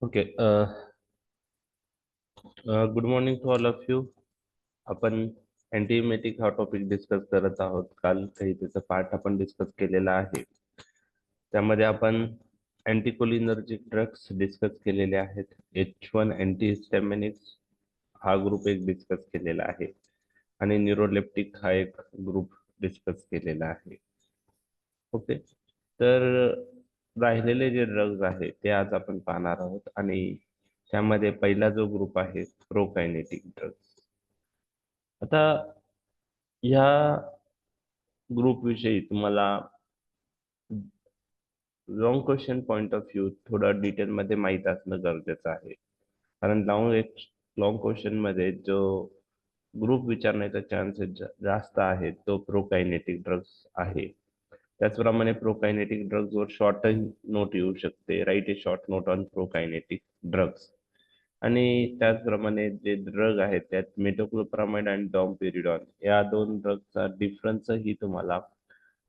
Okay. Good morning to all of you. आपण antiemetic हा topic discuss करत आहोत. काल काही त्याचा पार्ट आपण डिस्कस केलेला आहे. त्यामध्ये आपण अँटीकोलिनर्जिक ड्रग्स डिस्कस केलेले आहेत. H1 अँटीहिस्टॅमिनिक्स हा ग्रुप एक डिस्कस केलेला आहे आणि न्यूरोलेप्टिक हा एक ग्रुप डिस्कस केलेला आहे. ओके. तर राहिलेले जे ड्रग्ज आहेत ते आज आपण पाहणार आहोत आणि त्यामध्ये पहिला जो ग्रुप आहे प्रोकायनेटिक ड्रग्स. आता ह्या ग्रुप विषयी तुम्हाला long question point of view थोडं डिटेल मध्ये माहित असणं गरजेचं आहे. कारण लॉंग क्वेश्चन मध्ये जो ग्रुप विचारण्याचा चान्सेस जास्त आहे तो प्रोकायनेटिक ड्रग्स आहे. त्याचप्रमाणे प्रोकायनेटिक ड्रग्ज वर शॉर्ट नोट येऊ शकते. Write a short note on prokinetic drugs. आणि त्याचप्रमाणे जे ड्रग आहेत त्यात मेटोक्लोप्रामाइड आणि डॉमपेरिडॉन या दोन ड्रगचा डिफरन्सही तुम्हाला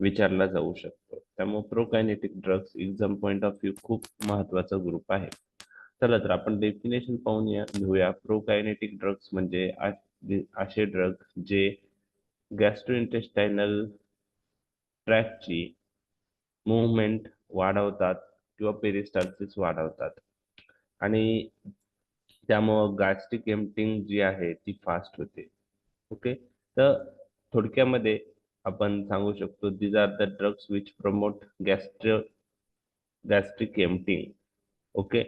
विचारला जाऊ शकतो. त्यामुळे prokinetic drugs exam point of view खूप महत्वाचा ग्रुप आहे. चला तर आपण डेफिनेशन पाहून घेऊया. प्रोकायनेटिक ड्रग्स म्हणजे असे ड्रग जे गॅस्ट्रोइंटेस्टायनल ट्रॅकची मूवमेंट वाढवतात किंवा पेरिस्टाल्सिस वाढवतात आणि त्यामुळं गॅस्ट्रिक एम्पटिंग जी आहे ती फास्ट होते. ओके. तर थोडक्यामध्ये आपण सांगू शकतो these are the drugs which promote gastric emptying. Okay.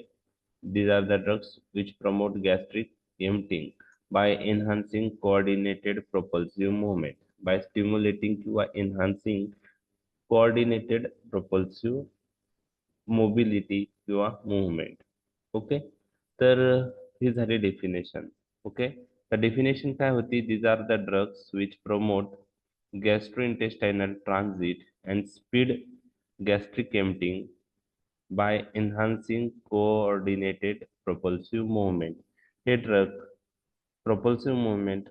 These are the drugs which promote gastric emptying by enhancing coordinated propulsive movement, by stimulating किंवा enhancing coordinated propulsive mobility किंवा movement. ओके. तर ही झाली definition. Okay. तर definition काय होती? These are the drugs which promote gastrointestinal transit and speed gastric emptying by enhancing coordinated propulsive movement. हे drug propulsive movement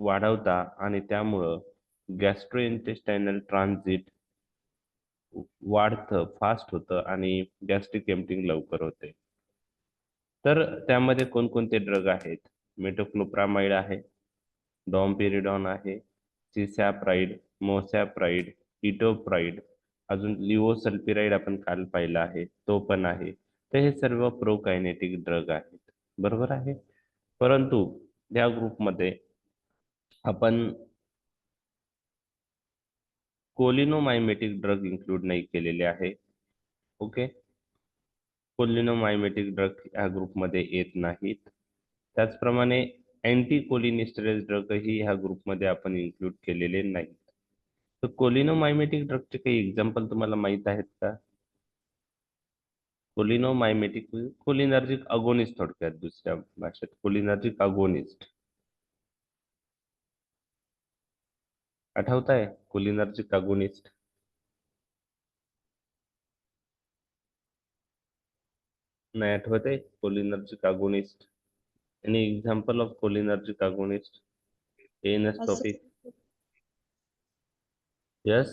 वाढवता आणि त्यामुळं गॅस्ट्रोइंटेस्टायनल ट्रान्झिट वाढतं, फास्ट होतं आणि गॅस्ट्रिक एम्पटिंग लवकर होते. तर त्यामध्ये कोणकोणते ड्रग आहेत? मेटोक्लोप्रामाइड आहे, डॉमपेरिडॉन आहे, सिसॅप्राइड, मोसॅप्राइड, इटोप्राइड, अजून लिओसल्फिराइड आपण काल पाहिला आहे तो पण आहे. तर हे सर्व प्रोकायनेटिक ड्रग आहेत. बरोबर आहे. परंतु या ग्रुपमध्ये आपण कोलिनोमायमेटिक ड्रग इन्क्लूड नाही केलेले आहे. ओके. कोलिनोमायमेटिक ड्रग या ग्रुपमध्ये येत नाहीत. त्याचप्रमाणे अँटी कोलिनिस्टरेज ड्रगही ह्या ग्रुपमध्ये आपण इन्क्लूड केलेले नाहीत. तर कोलिनोमायमेटिक ड्रगचे काही एक्झाम्पल तुम्हाला माहित आहेत का? कोलिनोमायमेटिक कोलिनर्जिक अगोनिस्ट, थोडक्यात दुसऱ्या भाषेत कोलिनर्जिक अगोनिस्ट. आठवत आहे कोलिनर्जिक अगोनिस्ट? नाही आठवत आहे cholinergic agonist? Any example of cholinergic agonist in this topic? Yes.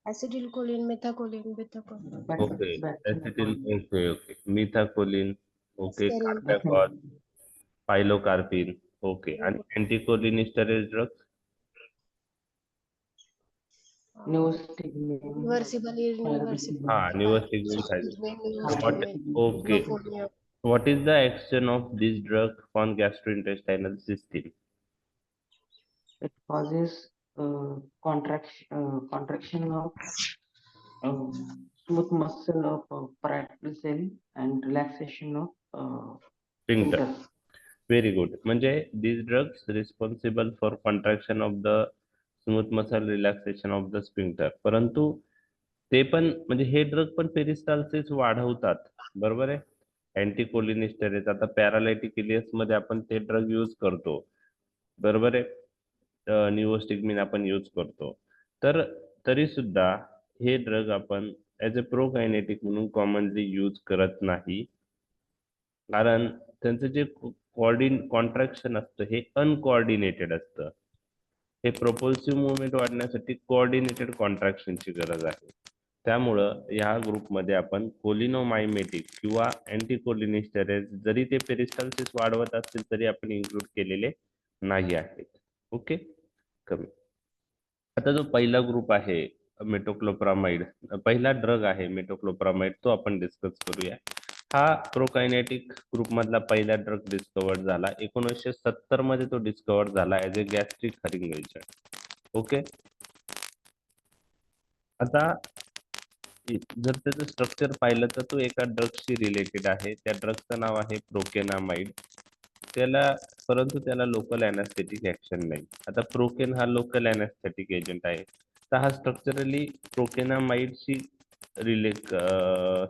Acetylcholine, methacholine, betacholine, Okay. Acetyl. Okay. Okay. Methacholine. Okay. aspirin, Carbachol. Pilocarpine. Okay. And anticholinesterase drugs? reversible, irreversible, Neostigmine. What? Okay. neosporin, What is the action of this drug on gastrointestinal system? It causes contraction of smooth muscle of parietal cell and relaxation of Sphincter. sphincter. Very good. म्हणजे these drugs responsible for contraction of the smooth muscle relaxation of the sphincter. परंतु ते पण म्हणजे हे drug पण peristalsis वाढवतात. बरोबर आहे. अँटीकोलिनिस्टरेज आता पॅरालायटिक इलियस मध्ये आपण ते ड्रग यूज करतो. बरोबर आहे. निओस्टिग्मिन आपण यूज करतो. तर तरी सुद्धा हे ड्रग आपण ऍज अ प्रोकायनेटिक म्हणून कॉमनली यूज करत नाही. कारण त्यांचं जे कॉन्ट्रॅक्शन असतं हे अनकोऑर्डिनेटेड असतं. हे प्रोपल्सिव्ह मुवमेंट वाढण्यासाठी कोऑर्डिनेटेड कॉन्ट्रॅक्शनची गरज आहे. त्यामुळं या ग्रुपमध्ये आपण कोलिनोमायमेटिक किंवा अँटीकोलिनिस्टेरॉइड जरी ते पेरिस्टाल्सिस वाढवत असतील तरी आपण इन्क्लूड केलेले नाही आहेत. ओके, कमी. आता जो पहिला ग्रुप आहे मेटोक्लोप्रामाइड, पहिला ड्रग आहे मेटोक्लोप्रामाइड, तो आपण डिस्कस करूया. हा प्रोकायनेटिक ग्रुप मधला पहिला ड्रग डिस्कवर झाला. 1970 मध्ये तो डिस्कवर झाला as a gastric hurrying agent. Okay, आता जर त्याचं स्ट्रक्चर पाहिलं तर तो एका ड्रगशी रिलेटेड आहे. त्या ड्रगचं नाव आहे प्रोकेनामाइड. परंतु त्याला लोकल अॅनेस्थेटिक ऍक्शन नाही. आता प्रोकेन हा लोकल अॅनेस्थेटिक एजंट आहे. तर हा स्ट्रक्चरली प्रोकेनामाइडशी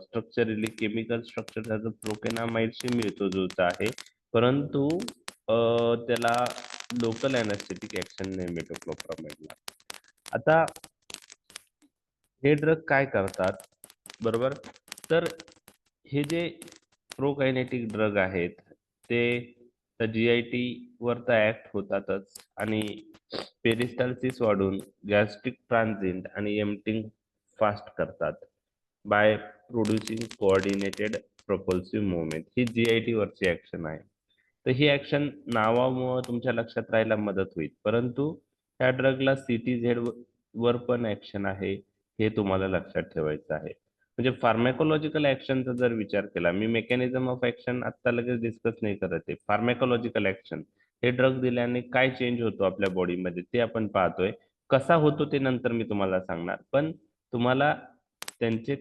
स्ट्रक्चरली केमिकल स्ट्रक्चर त्याचं प्रोकेनामाइडशी मिळतो जुळतं आहे, परंतु त्याला लोकल अॅनेस्थेटिक ऍक्शन नाही मेटोक्लोप्रामाइडला. आता हे ड्रग काय करतात, बरोबर? तर हे जे प्रोकायनेटिक ड्रग आहेत ते GIT वर तर ऍक्ट होतातच आणि पेरिस्टाल्सिस वाढून गॅस्ट्रिक ट्रान्झिएंट आणि एम्पटिंग फास्ट करतात बाय प्रोड्युसिंग कोऑर्डिनेटेड प्रोपल्सिव्ह मुवमेंट. ही GIT वरची ऍक्शन आहे. तर ही ऍक्शन नावामुळे तुमच्या लक्षात राहायला मदत होईल, परंतु ह्या ड्रगला CTZ वर पण ऍक्शन आहे, हे तुम्हाला लक्षात ठेवायचं आहे. म्हणजे फार्मॅकोलॉजिकल ऍक्शनचा जर विचार केला, मी मेकॅनिझम ऑफ ऍक्शन आता लगेच डिस्कस नाही करत आहे. फार्मॅकोलॉजिकल ऍक्शन, हे ड्रग दिल्याने काय चेंज होतो आपल्या बॉडीमध्ये ते आपण पाहतोय. कसा होतो ते नंतर मी तुम्हाला सांगणार, पण तुम्हाला त्यांचे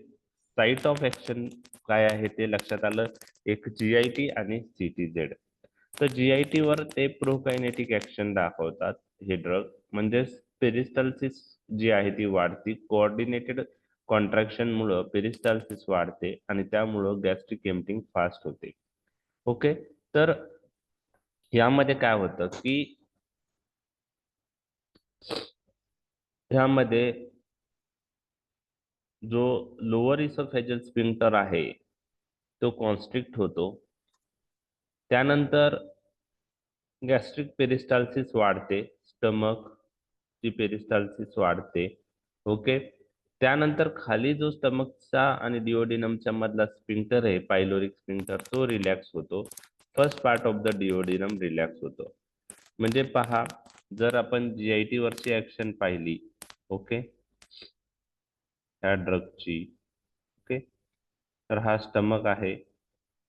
साईट ऑफ ऍक्शन काय आहे ते लक्षात आलं. एक GIT आणि CTZ. तर GIT वर ते प्रोकायनेटिक ऍक्शन दाखवतात हे ड्रग, म्हणजे पेरिस्टाल्सिस जी आहे ती वाढती. कोऑर्डिनेटेड कॉन्ट्रॅक्शन मुळे पेरिस्टाल्सिस वाढते आणि त्यामुळं गॅस्ट्रिक एम्पटिंग फास्ट होते. ओके, तर यामध्ये काय होतं की ह्यामध्ये जो लोअर इसोफेजल स्फिंक्टर आहे तो कॉन्स्ट्रिक्ट होतो. त्यानंतर गॅस्ट्रिक पेरिस्टाल्सिस वाढते, स्टमक ची पेरिस्टाल्सिस वाढते. ओके, त्यानंतर खाली जो स्टमकचा आणि डिओडिनमच्या मधला स्फिंक्टर आहे पायलोरिक स्फिंक्टर, तो रिलॅक्स होतो. First part of the duodenum relax होतो. म्हणजे पहा, जर आपण GIT वरची ऍक्शन पाहिली, ओके, ह्या ड्रगची, ओके, तर हा स्टमक आहे,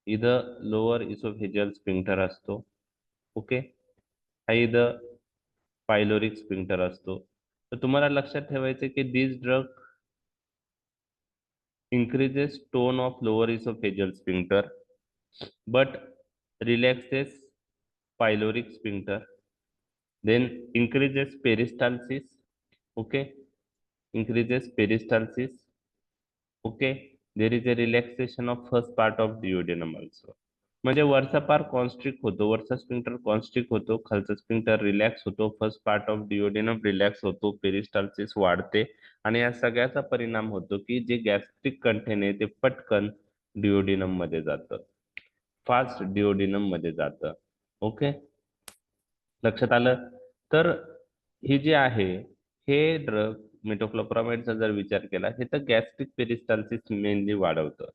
इथं लोअर इसोफेजियल स्फिंक्टर असतो. ओके, हा इथं पायलोरिक स्फिंक्टर असतो. तर तुम्हाला लक्षात ठेवायचे की दिस drug increases tone of lower esophageal sphincter but relaxes pyloric sphincter, then increases peristalsis. Okay, increases peristalsis. Okay, there is a relaxation of first part of duodenum also. म्हणजे वरचा पार कॉन्स्ट्रिक्ट होतो, वरचा स्फिंक्टर कॉन्स्ट्रिक्ट होतो, खालचा sphincter relax होतो, first part of duodenum relax होतो, peristalsis वाढते आणि या सगळ्याचा परिणाम होतो की जे गॅस्ट्रिक कंटेन आहे ते पटकन डिओडिनम मध्ये जातं, फास्ट डिओडिनम मध्ये जातं. ओके, लक्षात आलं? तर हे जे आहे हे ड्रग मेटोक्लोप्रामाइडचा जर विचार केला, हे तर गॅस्ट्रिक पेरिस्टाल्सिस मेनली वाढवतं,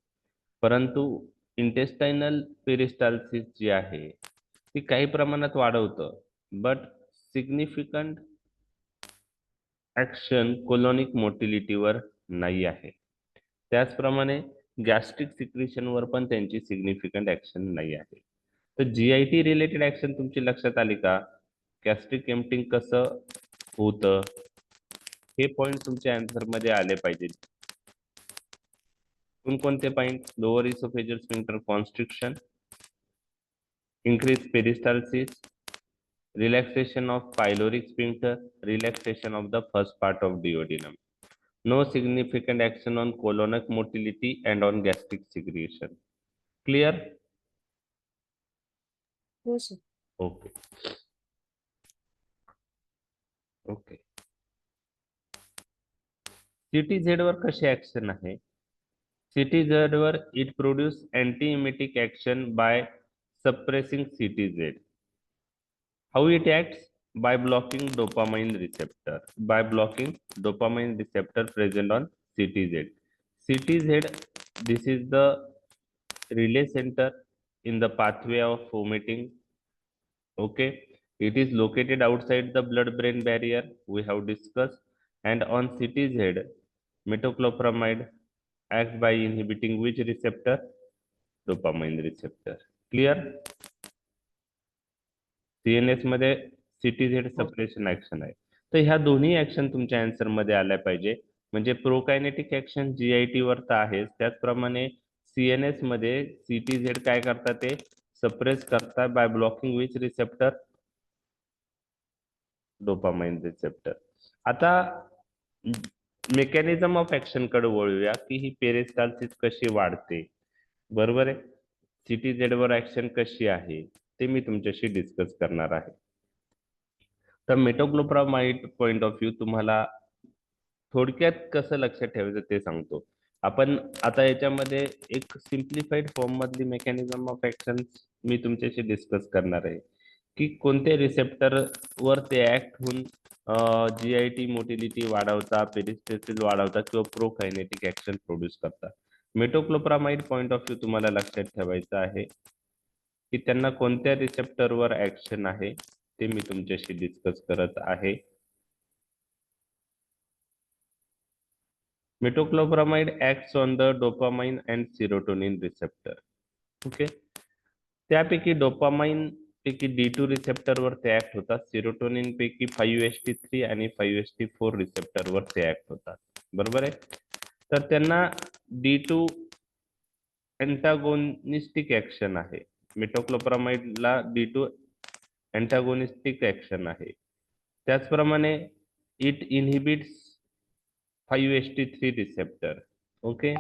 परंतु इंटेस्टाइनल पेरिस्टाल्सिस जी आहे ती काही प्रमाणात वाढवतं, बट सिग्निफिकंट ऍक्शन कोलोनिक मोटिलिटीवर नाही आहे. त्याचप्रमाणे गॅस्ट्रिक सिक्रेशनवर पण त्यांची सिग्निफिकंट ऍक्शन नाही आहे. तर GIT रिलेटेड ऍक्शन तुमची लक्षात आली का? गॅस्ट्रिक एम्पटिंग कसं होतं हे पॉइंट तुमच्या आन्सर मध्ये आले पाहिजे. कोणकोणते point? Lower oesophageal sphincter constriction, increase peristalsis, relaxation of pyloric sphincter, relaxation of the first part of duodenum. No significant action on colonic motility and on gastric secretion. Clear? हो sir. Okay. Okay. CTZ वर कशी action आहे? CTZ वर it produce anti-emetic action by suppressing CTZ. How it acts? By blocking dopamine receptor. By blocking dopamine receptor present on CTZ. CTZ, this is the relay center in the pathway of vomiting. Okay, it is located outside the blood-brain barrier, we have discussed, and on CTZ, metoclopramide acts by inhibiting which receptor? Dopamine receptor. Clear? CNS मध्ये CTZ suppression action आहे. तर ह्या दोन्ही action तुमच्या answer मध्ये आल्या पाहिजे. म्हणजे प्रोकायनेटिक ऍक्शन GIT वर तर आहेच, त्याचप्रमाणे CNS मध्ये CTZ काय करतात ते सप्रेस करतात by blocking which receptor? Dopamine receptor. आता मेकॅनिझम ऑफ ऍक्शन कडे वळूया की ही पेरिस्टाल्सिस कशी वाढते. बरोबर आहे. CTZ वर ऍक्शन कशी आहे ते मी तुमच्याशी डिस्कस करणार आहे. तर मेटोक्लोप्रामाइड पॉइंट ऑफ व्ह्यू तुम्हाला थोडक्यात कसं लक्षात ठेवायचं ते सांगतो. आपण आता याच्यामध्ये एक सिम्प्लिफाईड फॉर्म मधली मेकॅनिझम ऑफ ऍक्शन मी तुमच्याशी डिस्कस करणार आहे की कोणत्या रिसेप्टर वर ते ऍक्ट होऊन GIT मोटिलिटी वाढवता, पेरिस्टाल्सिस वाढवता किंवा प्रोकायनेटिक ऍक्शन प्रोड्यूस करतात. मेटोक्लोप्रामाइड पॉइंट ऑफ व्ह्यू तुम्हाला लक्षात ठेवायचं आहे की त्यांना कोणत्या रिसेप्टरवर ऍक्शन आहे ते मी तुमच्याशी डिस्कस करत आहे. Metoclopramide acts on the dopamine and serotonin receptor. Okay, त्यापैकी डोपामाइन पैकी D2 रिसेप्टर वर ते ऍक्ट होतात, सेरोटोनिन पैकी 5-HT3 आणि 5-HT4 रिसेप्टर वर ते ऍक्ट होतात. बरोबर आहे. तर त्यांना D2 अँटागोनिस्टिक ऍक्शन आहे. मेटोक्लोप्रामाइडला D2 अँटागोनिस्टिक ऍक्शन आहे. त्याचप्रमाणे it inhibits 5-HT3 receptor. Okay,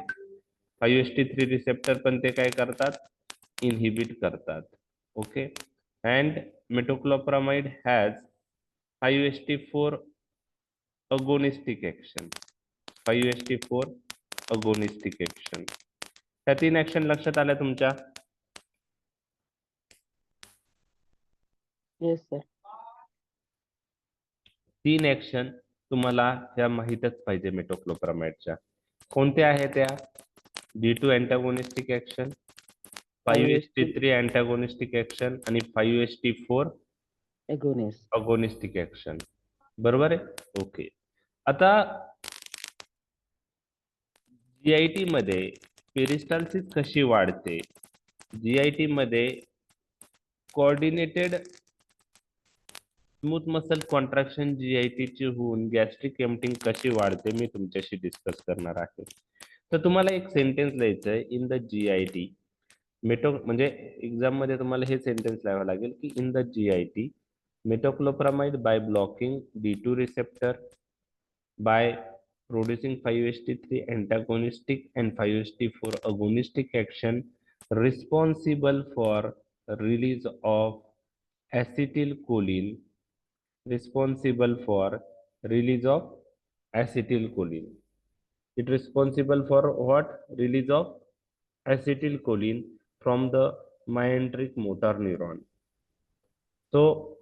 5-HT3 receptor पण ते काय करतात? इनहिबिट करतात. Okay, and metoclopramide has 5-HT4 agonistic action. 5-HT4 agonistic action. त्या तीन ऍक्शन लक्षात आल्या तुमच्या? Yes, sir. तीन ऍक्शन तुम्हाला ह्या माहीतच पाहिजे मेटोक्लोप्रामाइडच्या. कोणत्या आहेत त्या? D2 antagonistic action, 5-HT3 अँटागोनिस्टिक action आणि 5-HT4 Agonist. अगोनिस्टिक ऍक्शन. बरोबर आहे. ओके, आता GIT मध्ये पेरिस्टाल्सिस कशी वाढते? GIT मध्ये coordinated smooth muscle contraction GIT ची होऊन गॅस्ट्रिक एम्पटिंग कशी वाढते मी तुमच्याशी डिस्कस करणार आहे. तर तुम्हाला एक सेंटेन्स लिहायचं आहे. इन द GIT म्हणजे एक्झाम मध्ये तुम्हाला हे सेंटेन्स लिहावं लागेल की in the GIT metoclopramide by blocking D2 receptor by producing 5-HT3 antagonistic and 5-HT4 agonistic action responsible for release of acetylcholine. Responsible for release of acetylcholine. It responsible for what? Release of acetylcholine from the myendric motor neuron. So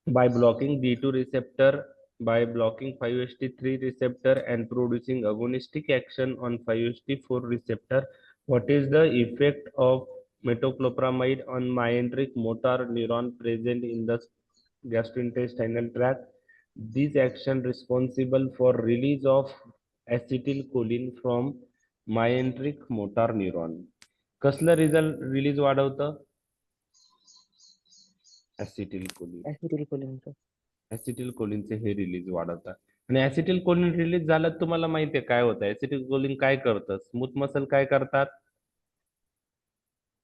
by blocking D2 receptor, by blocking 5-HT3 receptor and producing agonistic action on 5-HT4 receptor, what is the effect of metoclopramide on myendric motor neuron present in the gastrointestinal tract? This action responsible for release of acetylcholine from myendric motor neuron. कसलं release वाढवतं? ऍसिटिलकोलिन. Acetylcholine, sir. ऍसिटिलकोलिनचे हे release वाढवतात. आणि ऍसिटिलकोलिन release झालं तुम्हाला माहितीये काय होतं? ऍसिटिलकोलिन काय करतं? स्मूथ मसल काय करतात?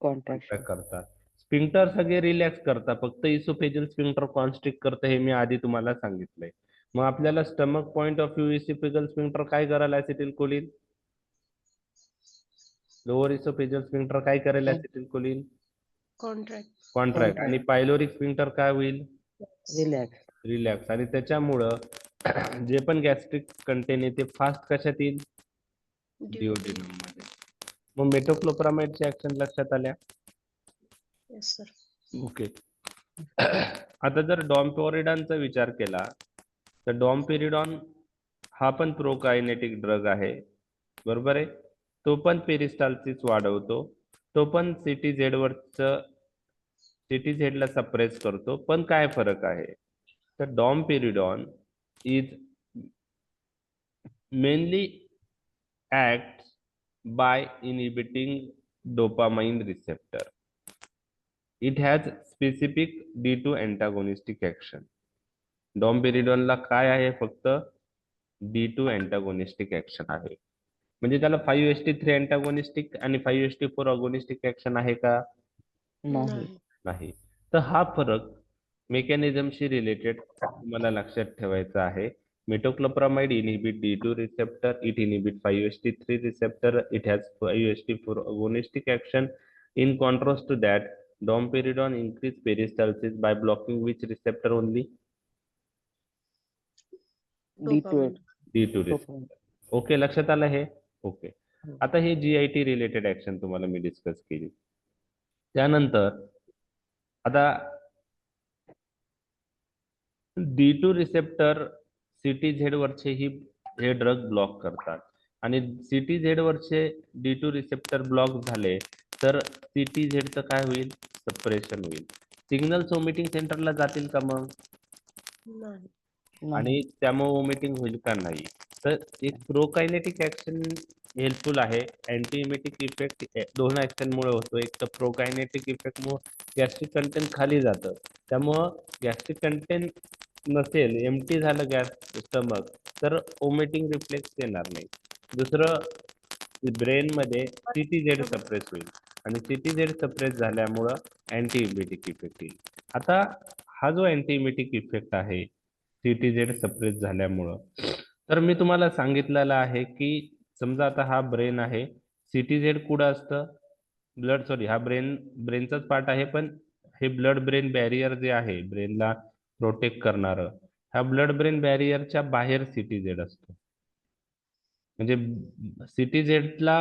Contraction. करतात. स्पिंक्टर सगळे रिलॅक्स करतात, फक्त इसोफेजियल स्पिंक्टर कॉन्स्ट्रिक्ट करतं, हे मी आधी तुम्हाला सांगितलंय. मग आपल्याला stomach point of view oesophageal sphincter काय करायला ऍसिटिलकोलिन? लोअर इसोफेजियल स्पिंक्टर काय करेल ऍसिटिलकोलिन? कॉन्ट्रॅक्ट. आणि पायलोरिक स्पिंक्टर काय होईल? Relax. रिलॅक्स. आणि त्याच्यामुळं जे पण गॅस्ट्रिक कंटेन आहे ते फास्ट कशात येईल? डिओडिनम मध्ये. मग मेटोक्लोप्रामाइडची ऍक्शन लक्षात आल्या? Yes, sir. ओके. आता जर डॉम्पेरिडॉनचा विचार केला तर डॉम्पेरिडॉन हा पण प्रोकायनेटिक ड्रग आहे. बरोबर आहे. तो पण पेरिस्टाल्सिस वाढवतो, तो पण CTZ ला सप्रेस करतो. पण काय फरक आहे, तर domperidone is mainly acts by inhibiting dopamine receptor. It has specific D2 antagonistic action. डॉमपेरिडॉनला काय आहे, फक्त D2 अँटागोनिस्टिक ऍक्शन आहे. म्हणजे त्याला 5-HT3 अँटागोनिस्टिक आणि 5-HT4 अगोनिस्टिक ऍक्शन आहे का? नाही. नाही. नाही. तर हा फरक मेकॅनिझमशी रिलेटेड तुम्हाला लक्षात ठेवायचा आहे. Metoclopramide inhibit D2 receptor, it inhibit 5-HT3 receptor, it has 5-HT4 agonistic action. In contrast to that, domperidone increase peristalsis by blocking which receptor only? D2 D2 receptor. Okay, लक्षात आलं हे? ओके. आता हे GIT related action तुम्हाला मी discuss केली. त्यानंतर आता D2 receptor CTZ वरचे हे ड्रग ब्लॉक करतात आणि CTZ वरचे D2 रिसेप्टर ब्लॉक झाले तर CTZ चं काय होईल? सप्रेशन होईल. सिग्नल्स ओमिटिंग सेंटरला जातील का मग? नाही. आणि त्यामुळे वॉमिटिंग होईल का? नाही. तर एक प्रोकायनेटिक ऍक्शन हेल्पफुल आहे. अँटी इमेटिक इफेक्ट दोन ऍक्शन मुळे होतो. एक तर प्रोकायनेटिक इफेक्ट मुळे गॅस्ट्रिक कंटेंट खाली जातं, त्यामुळं गॅस्ट्रिक कंटेंट नसेल, एम्प्टी झालं गॅस स्टमक, तर वॉमिटिंग रिफ्लेक्स येणार नाही. दुसरं, ब्रेन मध्ये CTZ सप्रेस होईल आणि CTZ सप्रेस झाल्यामुळं अँटी इमेटिक इफेक्ट येईल. आता हा जो अँटी इमेटिक इफेक्ट आहे CTZ सप्रेस झाल्यामुळं, तर मी तुम्हाला सांगितलेलं आहे की समजा आता हा ब्रेन आहे, CTZ कुठं असतं? हा ब्रेनचाच पार्ट आहे, पण हे ब्लड ब्रेन बॅरियर जे आहे ब्रेनला प्रोटेक्ट करणारं, ह्या ब्लड ब्रेन बॅरियरच्या बाहेर CTZ असतो. म्हणजे CTZ ला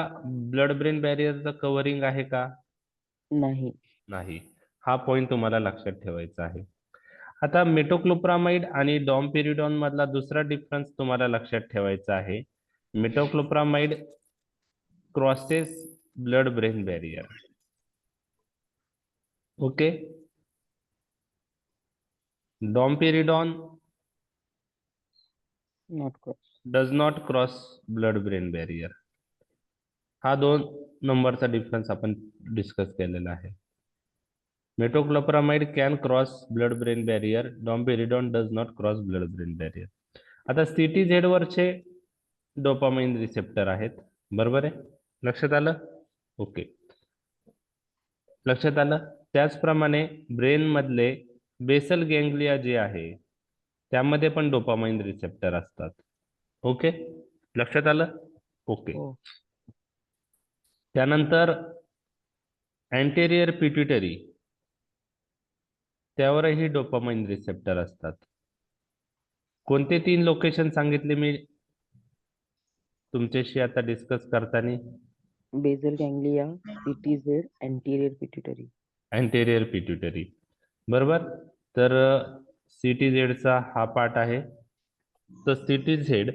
ब्लड ब्रेन बॅरियरचं कव्हरिंग आहे का? नाही. हा पॉइंट तुम्हाला लक्षात ठेवायचा आहे. आता मेटोक्लोप्रामाइड आणि डॉमपेरिडॉन मधला दुसरा डिफरन्स तुम्हाला लक्षात ठेवायचा आहे. Metoclopramide crosses blood brain barrier. Okay. Domperidone does not cross blood brain barrier. हा 2 नंबरचा डिफरन्स आपण डिस्कस केलेला आहे. Metoclopramide can cross blood brain barrier, domperidone does not cross blood brain barrier. आता CTZ वरचे डोपामाइन रिसेप्टर आहेत, बरोबर आहे? लक्षात आलं? ओके, लक्षात आलं. त्याचप्रमाणे ब्रेन मधले बेसल गँग्लिया जे आहे त्यामध्ये पण डोपामाइन रिसेप्टर असतात. ओके, लक्षात आलं? ओके. त्यानंतर अँटेरियर पिट्युटरी, त्यावरही डोपामाइन रिसेप्टर असतात. कोणते 3 लोकेशन सांगितले मी तुमच्याशी आता डिस्कस करताना? Basal ganglia, CTZ, anterior pituitary. Anterior pituitary, बरोबर. तर CTZ चा हा पार्ट आहे. तर CTZ,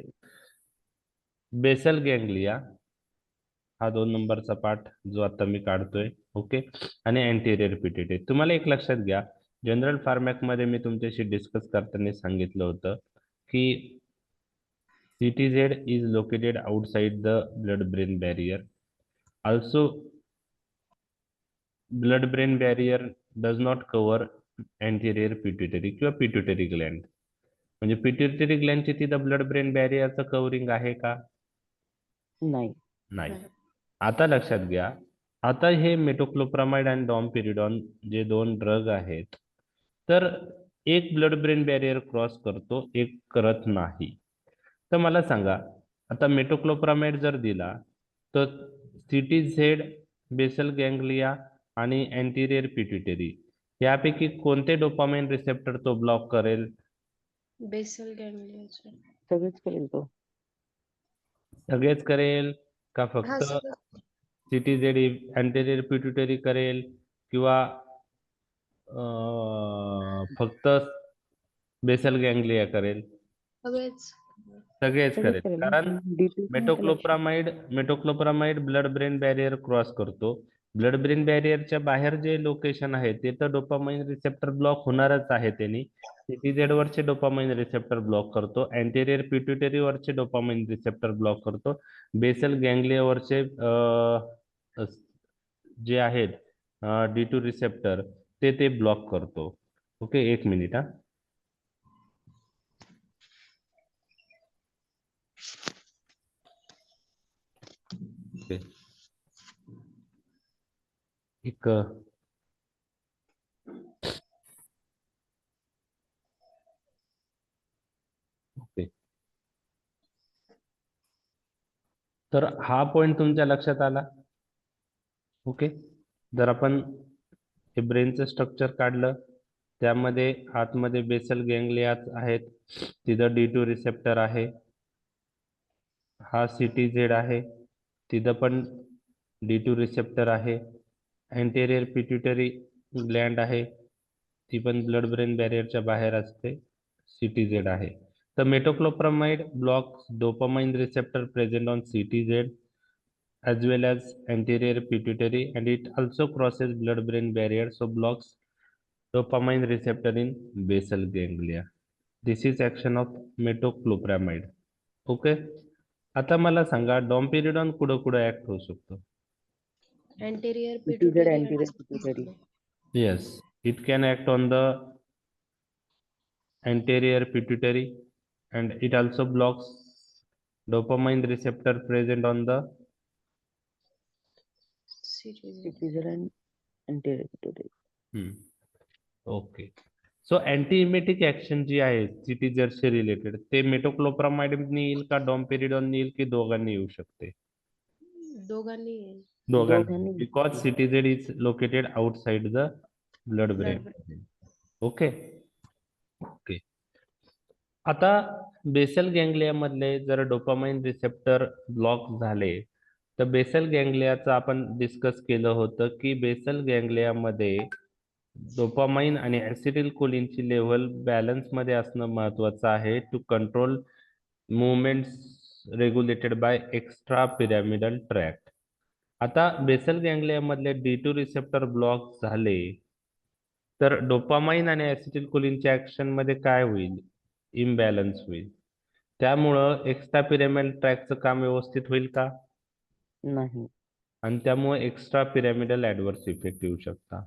बेसल गँग्लिया हा 2 नंबरचा पार्ट जो आता मी काढतोय. ओके. आणि अँटेरियर पिट्युटरी. तुम्हाला एक लक्षात घ्या, जनरल फार्मॅक मध्ये मी तुमच्याशी डिस्कस करताना सांगितलं होतं की CTZ is located outside the blood-brain barrier. Also, blood-brain barrier does not cover anterior pituitary किंवा pituitary gland. म्हणजे पिट्युटरी ग्लँडची तिथं ब्लड ब्रेन बॅरियरचं कव्हरिंग आहे का? नाही. आता लक्षात घ्या, आता हे मेटोक्लोप्रामाइड आणि डॉमपेरिडॉन जे 2 ड्रग आहेत, तर एक ब्लड ब्रेन बॅरियर क्रॉस करतो, एक करत नाही. तर मला सांगा, आता मेटोक्लोप्रामाइड जर दिला तर CTZ, बेसल गँग्लिया आणि अँटेरियर पिट्युटरी यापैकी कोणते डोपामाइन रिसेप्टर तो ब्लॉक करेल? बेसल गँग्लियाचे. सगळेच करेल का हा, फक्त सगळं. CTZ अँटेरियर पिट्युटरी करेल किंवा फक्त बेसल गँग्लिया करेल? सगळेच. सगळेच सगळेच करेल, करेल ना. कारण D2 metoclopramide blood brain barrier cross करतो. ब्लड ब्रेन बॅरियरच्या बाहेर जे लोकेशन आहे ते तर डोपामाइन रिसेप्टर ब्लॉक होणारच आहे त्यांनी. CTZ वरचे डोपामाइन रिसेप्टर ब्लॉक करतो, अँटेरियर पिट्युटरी वरचे डोपामाइन रिसेप्टर ब्लॉक करतो, बेसल गँग्लिया वरचे जे आहेत D2 रिसेप्टर ते ब्लॉक करतो. ओके, एक मिनिट हा. ओके, एक ओके, तर हा पॉइंट तुमच्या लक्षात आला. ओके, जर आपण हे ब्रेनचं स्ट्रक्चर काढलं, त्यामध्ये आतमध्ये बेसल गँग्लिया आहेत, तिथं D2 रिसेप्टर आहे, हा CTZ आहे, तिथं पण D2 रिसेप्टर आहे, अँटेरियर पिट्युटरी ग्लँड आहे, ती पण ब्लड ब्रेन बॅरियरच्या बाहेर असते, CTZ आहे. तर metoclopramide blocks dopamine receptor present on CTZ as well as anterior pituitary, and it also crosses blood brain barrier, so blocks dopamine receptor in basal ganglia. This is action of metoclopramide. Okay, आता मला सांगा डॉम्पेरिडॉन कुठं कुठं act होऊ शकतो? Anterior CTZ pituitary and anterior CTZ. pituitary. Yes, it can act on the anterior pituitary, and it also blocks dopamine receptor present on the CTZ. CTZ and anterior pituitary. Okay. So antiemetic action जी आहे CTZ शी related, ते मेटोक्लोप्रामाइडने येईल का डॉम्पेरिडॉन येईल की दोघांनी येऊ शकते? दोघांनी येईल. दोघांनी, because CTZ is located outside the blood Blood brain. Okay okay. आता बेसल गँग्लिया मधले जर डोपामाइन रिसेप्टर ब्लॉक झाले, तर बेसल गँग्लियाचं आपण डिस्कस केलं होतं की बेसल गँग्लियामध्ये डोपामाइन आणि ऍसिटिल कोलिनची लेव्हल बॅलन्स मध्ये असणं महत्वाचं आहे to control movements regulated by extra pyramidal tract. आता बेसल गँग्लिया मधले D2 रिसेप्टर ब्लॉक झाले तर डोपामाइन आणि ऍसिटिल कोलिनच्या ऍक्शन मध्ये काय होईल? इम्बॅलन्स होईल. त्यामुळं एक्स्ट्रा पिरॅमिडल ट्रॅकचं काम व्यवस्थित होईल का? नाही. आणि त्यामुळे एक्स्ट्रा पिरॅमिडल ऍडव्हर्स इफेक्ट येऊ शकतात.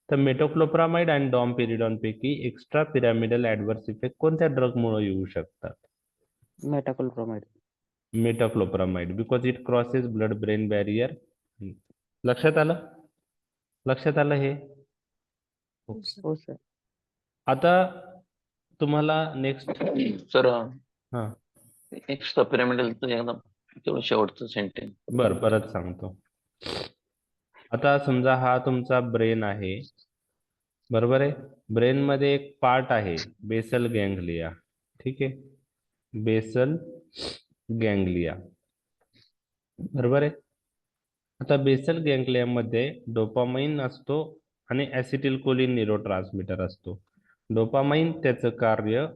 तर मेटोक्लोप्रामाइड आणि डॉम्पेरिडॉन पैकी एक्स्ट्रा पिरॅमिडल ऍडव्हर्स इफेक्ट कोणत्या ड्रग मुळे येऊ शकतात? Metoclopramide. Metoclopramide, because it crosses blood brain barrier. लक्षात आलं? लक्षात आलं हे? हो सर. आता तुम्हाला नेक्स्ट सर हा एक्स्ट्रा पिरामिडलचं एकदम तेवढं शेवटचं सेंटेन्स. बर, परत सांगतो. आता समजा हा तुमचा ब्रेन आहे, बरोबर आहे. ब्रेन मध्ये एक पार्ट आहे बेसल गँग्लिया, ठीक आहे, बेसल गँग्लिया, बरोबर आहे. आता बेसल गँग्लिया मध्ये डोपामाइन असतो आणि ऍसिटिल कोलिन न्यूरोट्रान्समीटर असतो. डोपामाइन त्याचं कार्य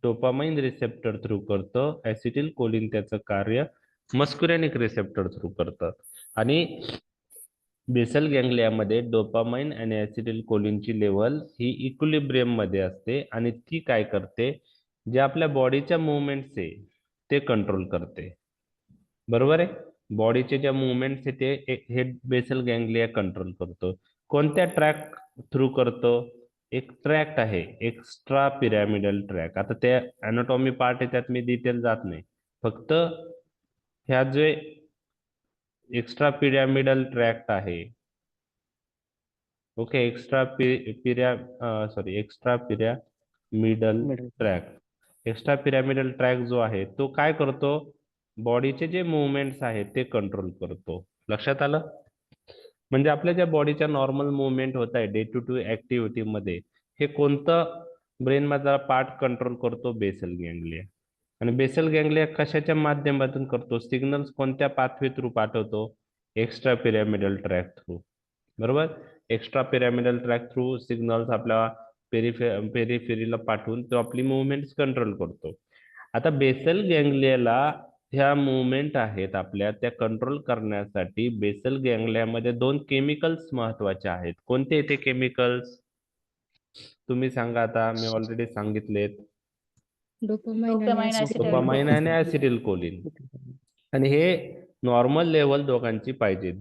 डोपामाइन रिसेप्टर थ्रू करतं, ऍसिटिल कोलिन त्याचं कार्य मस्कुरेनिक रिसेप्टर थ्रू करतं. आणि बेसल गँग्लियामध्ये डोपामाइन आणि ऍसिटिल कोलिनची लेवल ही इक्विलिब्रियम मध्ये असते आणि ती काय करते, जे आपल्या बॉडीच्या मुवमेंट्स आहे ते कंट्रोल करते, बरोबर आहे. बॉडीचे ज्या मुवमेंट्स आहे ते हे बेसल गँग्लिया कंट्रोल करतो. कोणत्या ट्रॅक थ्रू करतो? एक ट्रॅक्ट आहे एक्स्ट्रा पिरॅमिडल ट्रॅक. आता त्या अॅनाटॉमी पार्ट आहे त्यात मी डिटेल जात नाही, फक्त ह्या जे एक्स्ट्रा पिरॅमिडल ट्रॅक्ट आहे, okay, extra pyramidal middle. Track, extra pyramidal track जो आहे तो काय करतो? बॉडीचे जे मुवमेंट्स आहेत ते कंट्रोल करतो. लक्षात आलं? म्हणजे आपल्या ज्या बॉडीच्या नॉर्मल मुवमेंट होत आहे डे टू डे ऍक्टिव्हिटी मध्ये, हे कोणतं ब्रेन मधला पार्ट कंट्रोल करतो? Basal ganglia. आणि बेसल गँग्लिया कशाच्या माध्यमातून करतो? सिग्नल्स कोणत्या पाथवे थ्रू पाठवतो? एक्स्ट्रा पिरॅमिडल ट्रॅक थ्रू, बरोबर. Extra pyramidal track through signals आपल्या पेरिफेरीला पाठवून तो आपली मुवमेंट्स कंट्रोल करतो. आता बेसल गँग्लियाला ह्या मुवमेंट आहेत आपल्या त्या कंट्रोल करण्यासाठी बेसल गँग्लियामध्ये 2 केमिकल्स महत्वाचे आहेत. कोणते ते केमिकल्स तुम्ही सांगा आता. मी ऑलरेडी सांगितलेत. डोपामाइन आणि ऍसिटिल्कोलीन. आणि हे नॉर्मल लेवल दोघांची पाहिजे.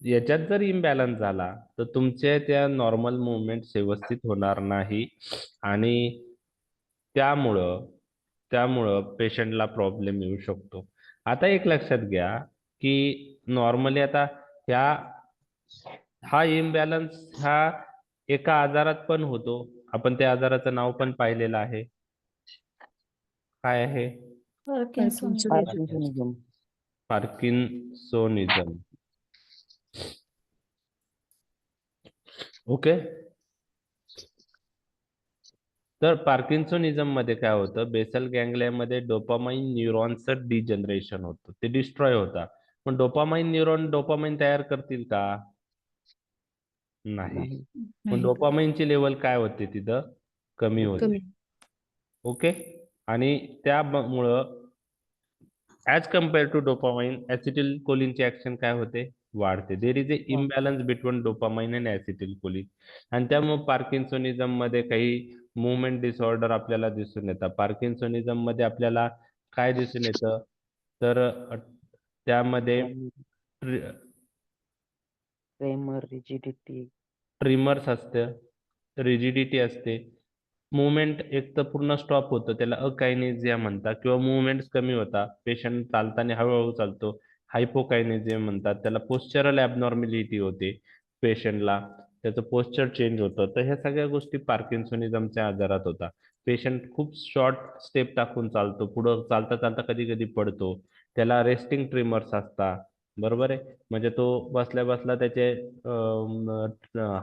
याच्यात जर इम्बॅलन्स झाला तर तुमचे त्या नॉर्मल मुवमेंट व्यवस्थित होणार नाही आणि त्यामुळं पेशंटला प्रॉब्लेम येऊ शकतो. आता एक लक्षात घ्या की नॉर्मली आता हा इम्बॅलन्स हा एका आजारात पण होतो. आपण त्या आजाराचं नाव पण पाहिलेलं आहे. काय आहे? पार्किन्सनिझम. पार्किन्सोनिझम. ओके. तर पार्किन्सोनिझम मध्ये काय होतं, बेसल गँग्लियामध्ये डोपामाइन न्यूरॉनचं डिजनरेशन होतं, ते डिस्ट्रॉय होता. पण डोपामाइन न्यूरॉन डोपामाइन तयार करतील का? नाही. पण डोपामाइनची लेवल काय होते तिथं? कमी होते. ओके. आणि त्यामुळं ऍज कम्पेअर टू डोपामाइन ऍसिटिल्कोलीनची ऍक्शन काय होते? वाढते. There is a imbalance between dopamine आणि ऍसिटिल्कोलीन. आणि त्यामुळे पार्किन्सोनिझम मध्ये काही मुवमेंट डिसऑर्डर आपल्याला दिसून येतात. पार्किन्सोनिझम मध्ये आपल्याला काय दिसून येतं? तर त्यामध्ये ट्रेमर, रिजिडिटी, ट्रिमर्स असते, रिजिडिटी असते, मुवमेंट एक तर पूर्ण स्टॉप होतं, त्याला अकायनेझिया म्हणतात, किंवा मुवमेंट्स कमी होता, पेशंट चालताना हळूहळू चालतो, हायपोकायनेझिया म्हणतात. त्याला पोस्चरल ॲबनॉर्मॅलिटी होते पेशंटला, त्याचं पोस्चर चेंज होतं. तर ह्या सगळ्या गोष्टी पार्किन्सोनिझमच्या आजारात होता. पेशंट खूप शॉर्ट स्टेप टाकून चालतो, पुढं चालता चालता कधी कधी पडतो, त्याला रेस्टिंग ट्रिमर्स असतात. बरोबर आहे. म्हणजे तो बसल्या बसल्या त्याचे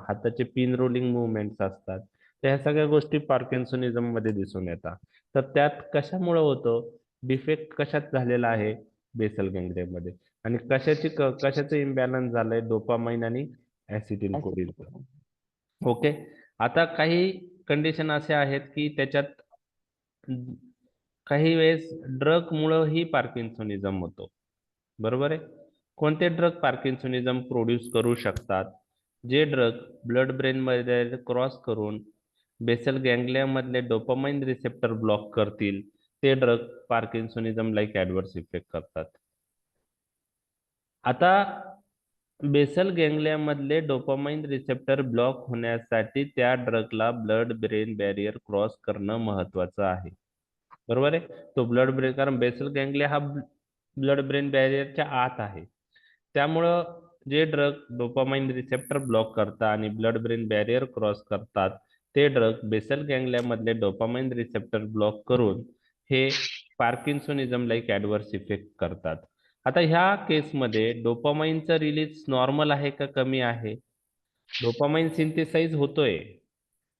हाताचे पिन रोलिंग मुवमेंट्स असतात. तर ह्या सगळ्या गोष्टी पार्किन्सोनिझम मध्ये दिसून येतात. तर त्यात कशामुळे होतं? डिफेक्ट कशात झालेला आहे? बेसल गँग्लियामध्ये. आणि कशाचं इम्बॅलन्स झालंय? डोपामाइन आणि ऍसिटिल्कोलीनचं. ओके. आता काही कंडिशन असे आहेत की त्याच्यात काही वेळेस ड्रग मुळे ही पार्किन्सोनिझम होतो. बरोबर आहे. कोणते ड्रग पार्किन्सोनिझम प्रोड्यूस करू शकतात? जे ड्रग ब्लड ब्रेन मध्ये क्रॉस करून बेसल गँग्लिया मधले डोपामाइन रिसेप्टर ब्लॉक करतील, ते ड्रग पार्किन्सोनिझम लाईक ऍडव्हर्स इफेक्ट करतात. आता बेसल गँग्लिया मधले डोपामाइन रिसेप्टर ब्लॉक होण्यासाठी त्या ड्रगला ब्लड ब्रेन बॅरियर क्रॉस करणं महत्वाचं आहे. बरोबर आहे. तो ब्लड ब्रेन, कारण बेसल गँग्लिया हा ब्लड ब्रेन बॅरियरच्या आत आहे. त्यामुळं जे ड्रग डोपामाइन रिसेप्टर ब्लॉक करतात आणि ब्लड ब्रेन बॅरियर क्रॉस करतात, ते ड्रग बेसल गँग्लिया मधले डोपामाइन रिसेप्टर ब्लॉक करून हे पार्किन्सोनिझम लाईक ऍडव्हर्स इफेक्ट करतात. आता ह्या केसमध्ये डोपामाइनचं रिलीज नॉर्मल आहे का कमी आहे? डोपामाइन सिंथेसाइज होतोय,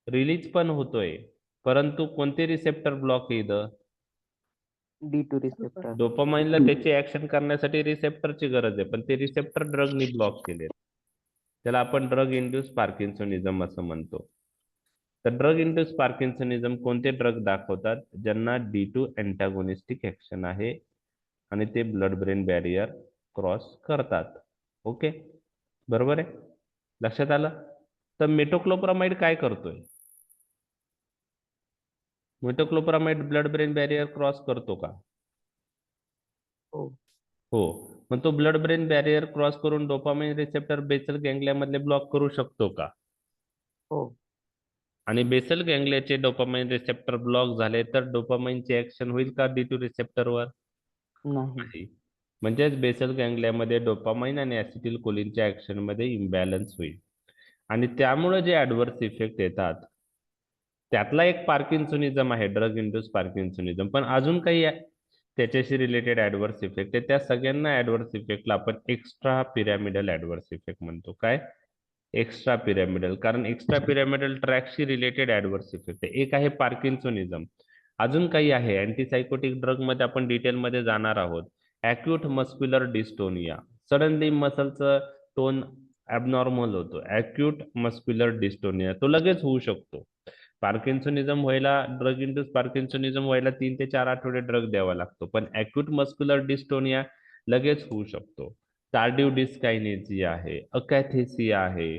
रिलीज पण होतोय, परंतु कोणते रिसेप्टर ब्लॉक आहे इथं? D2 receptor. डोपामाइनला त्याची ऍक्शन करण्यासाठी रिसेप्टरची गरज आहे, पण ते रिसेप्टर ड्रगनी ब्लॉक केले. त्याला आपण ड्रग इंड्यूस पार्किन्सोनिझम असं म्हणतो. तर ड्रग इंड्यूस पार्किन्सोनिझम कोणते ड्रग दाखवतात? ज्यांना D2 अँटागोनिस्टिक ऍक्शन आहे आणि ते ब्लड ब्रेन बॅरियर क्रॉस करतात. ओके. बरोबर आहे. लक्षात आलं? तर मेटोक्लोप्रामाइड काय करतोय? Metoclopramide blood brain barrier cross करतो का? हो. हो. मग तो ब्लड ब्रेन बॅरियर क्रॉस करून डोपामाइन रिसेप्टर बेसल गँग्लिया मधले ब्लॉक करू शकतो का? हो. आणि बेसल गँग्लियाचे डोपामाइन रिसेप्टर ब्लॉक झाले तर डोपामाइनची ऍक्शन होईल का D2 रिसेप्टरवर? नाही. म्हणजेच बेसल गँग्लियामध्ये डोपामाइन आणि ऍसिटिल्कोलीनच्या ऍक्शन मध्ये इम्बॅलन्स होईल आणि त्यामुळे जे ऍडव्हर्स इफेक्ट येतात त्यातला एक पार्किन्सोनिझम आहे, ड्रग इंड्यूस पार्किन्सोनिझम. पण अजून काही त्याच्याशी रिलेटेड ऍडव्हर्स इफेक्ट आहे. त्या सगळ्यांना ऍडव्हर्स इफेक्टला आपण एक्स्ट्रा पिरॅमिडल ऍडव्हर्स इफेक्ट म्हणतो. काय? Extra pyramidal. कारण एक्स्ट्रा पिरॅमिडल ट्रॅकशी रिलेटेड ऍडव्हर्स इफेक्ट आहे. एक आहे पार्किन्सोनिझम, अजून काही आहे अँटीसायकोटिक ड्रग मध्ये आपण डिटेलमध्ये जाणार आहोत. ॲक्यूट मस्क्युलर डिस्टोनिया, सडनली मसलचं टोन ॲबनॉर्मल होतो. ॲक्यूट मस्क्युलर डिस्टोनिया तो लगेच होऊ शकतो. पार्किन्सोनिझम व्हायला ड्रग इंड्यूस पार्किन्सोनिझम व्हायला 3 ते 4 आठवडे ड्रग द्यावा लागतो, पण अॅक्यूट मस्क्युलर डिस्टोनिया लगेच होऊ शकतो. टार्डिव डिस्कायनेसिया आहे, अकॅथेसिया आहे,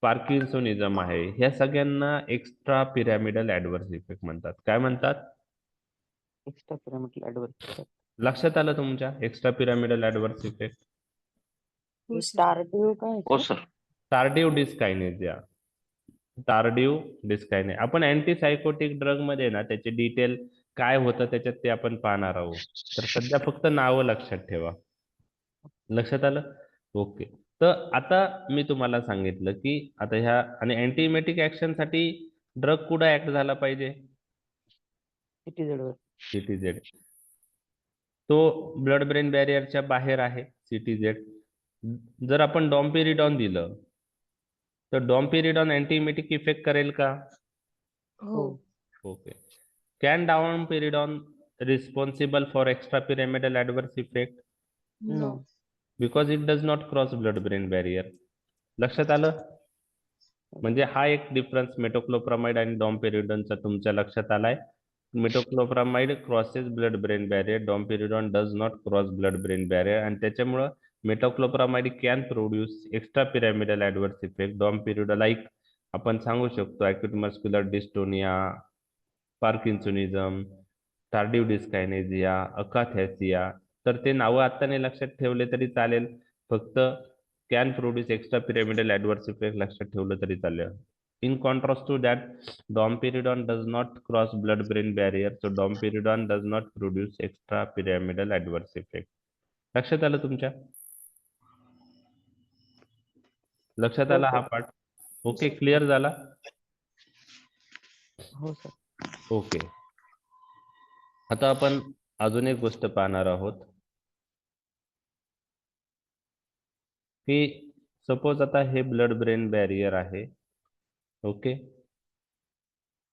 पार्किन्सोनिझम आहे, ह्या सगळ्यांना एक्स्ट्रा पिरॅमिडल ऍडव्हर्स इफेक्ट म्हणतात. काय म्हणतात? एक्स्ट्रा पिरामिडल ऍडव्हर्स लक्षात आलं तुमच्या एक्स्ट्रा पिरॅमिडल ऍडव्हर्स इफेक्ट? हो सर. टार्डिओ काय हो sir? सर. टार्डिव डिस्कायनेसिया, टार्डिव डिस्कायने आपण अँटीसायकोटिक ड्रग मध्ये ना त्याचे डिटेल काय होतं त्याच्यात ते आपण पाहणार आहोत. तर सध्या फक्त नावं लक्षात ठेवा. लक्षात आलं? ओके. तर आता मी तुम्हाला सांगितलं की आता ह्या आणि अँटीमेटिक ऍक्शन साठी ड्रग कुठं ऍक्ट झाला पाहिजे? CTZ वर. सीटीझेड. तो ब्लड ब्रेन बॅरियरच्या बाहेर आहे सीटीझेड. जर आपण डॉम्पेरिडॉन दिलं तर डॉम्पेरिडॉन अँटीमेटिक इफेक्ट करेल का? हो. Okay. Can domperidone responsible for extra pyramidal adverse effect? No. Because it does not cross blood brain barrier. लक्षात आलं? म्हणजे हा एक डिफरन्स मेटोक्लोप्रामाइड आणि डॉम्पेरिडॉनचा तुमच्या लक्षात आलाय. Metoclopramide crosses blood brain barrier, domperidone does not cross blood brain barrier, आणि त्याच्यामुळं metoclopramide can produce extra pyramidal adverse effect. Domperidone like आपण सांगू शकतो acute muscular dystonia, parkinsonism, tardive dyskinesia, akathisia. तर ते नावं आता नाही लक्षात ठेवले तरी चालेल, फक्त can produce extra pyramidal adverse effect लक्षात ठेवलं तरी चालेल. In contrast to that, domperidone does not cross blood-brain barrier, so domperidone does not produce extra pyramidal adverse effect. लक्षात आलं तुमच्या? लक्षात आला हा पार्ट? ओके, क्लिअर झाला? हो सर. ओके. आता आपण अजून एक गोष्ट पाहणार आहोत की सपोज आता हे ब्लड ब्रेन बॅरियर आहे. ओके,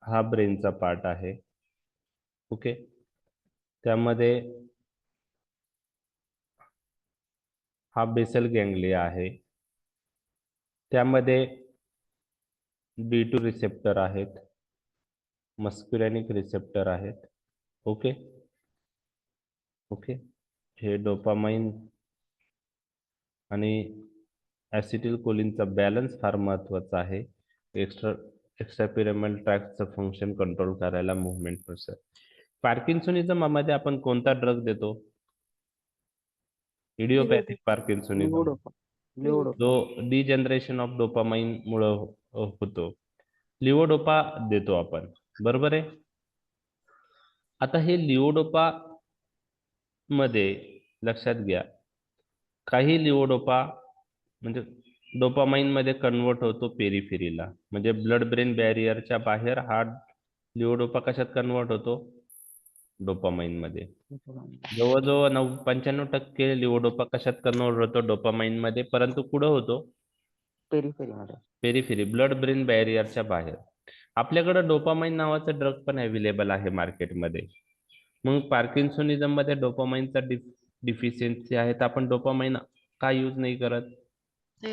हा ब्रेनचा पार्ट आहे. ओके, त्यामध्ये हा बेसल गँगलिया आहे, त्यामध्ये B2 रिसेप्टर आहेत, मस्क्युलॅनिक रिसेप्टर आहेत. ओके ओके, हे डोपामाइन आणि ऍसिटिल कोलिनचा बॅलन्स फार महत्वाचा आहे एक्स्ट्रा पिरॅमिडल ट्रॅक्टचं फंक्शन कंट्रोल करायला मुवमेंट प्रोसेस. पार्किन्सोनिझम मध्ये आपण कोणता ड्रग देतो? इडिओपॅथिक पार्किन्सोनिझम, लिओडोपा. जो डिजनरेशन ऑफ डोपामाइन मुळे होतो. लिओडोपा देतो आपण, बरोबर आहे. आता हे लिओडोपा मध्ये लक्षात घ्या, काही लिओडोपा म्हणजे डोपामाइन मध्ये कन्वर्ट होतो पेरिफेरीला, म्हणजे ब्लड ब्रेन बॅरियरच्या बाहेर हा लिओडोपा कशात कन्वर्ट होतो? डोपामाइन मध्ये. जवळजवळ 95% लिओडोपा कशात कन्वर्ट होतो? डोपामाइन मध्ये, परंतु कुठं होतो? पेरिफेरीमध्ये. पेरिफेरी, ब्लड ब्रेन बॅरियरच्या बाहेर. आपल्याकडे डोपामाइन नावाचं ड्रग पण अवेलेबल आहे मार्केटमध्ये. मग पार्किन्सोनिझम मध्ये डोपामाइनचा डिफिशियन्सी आहे, तर आपण डोपामाइन का यूज नाही करत? ते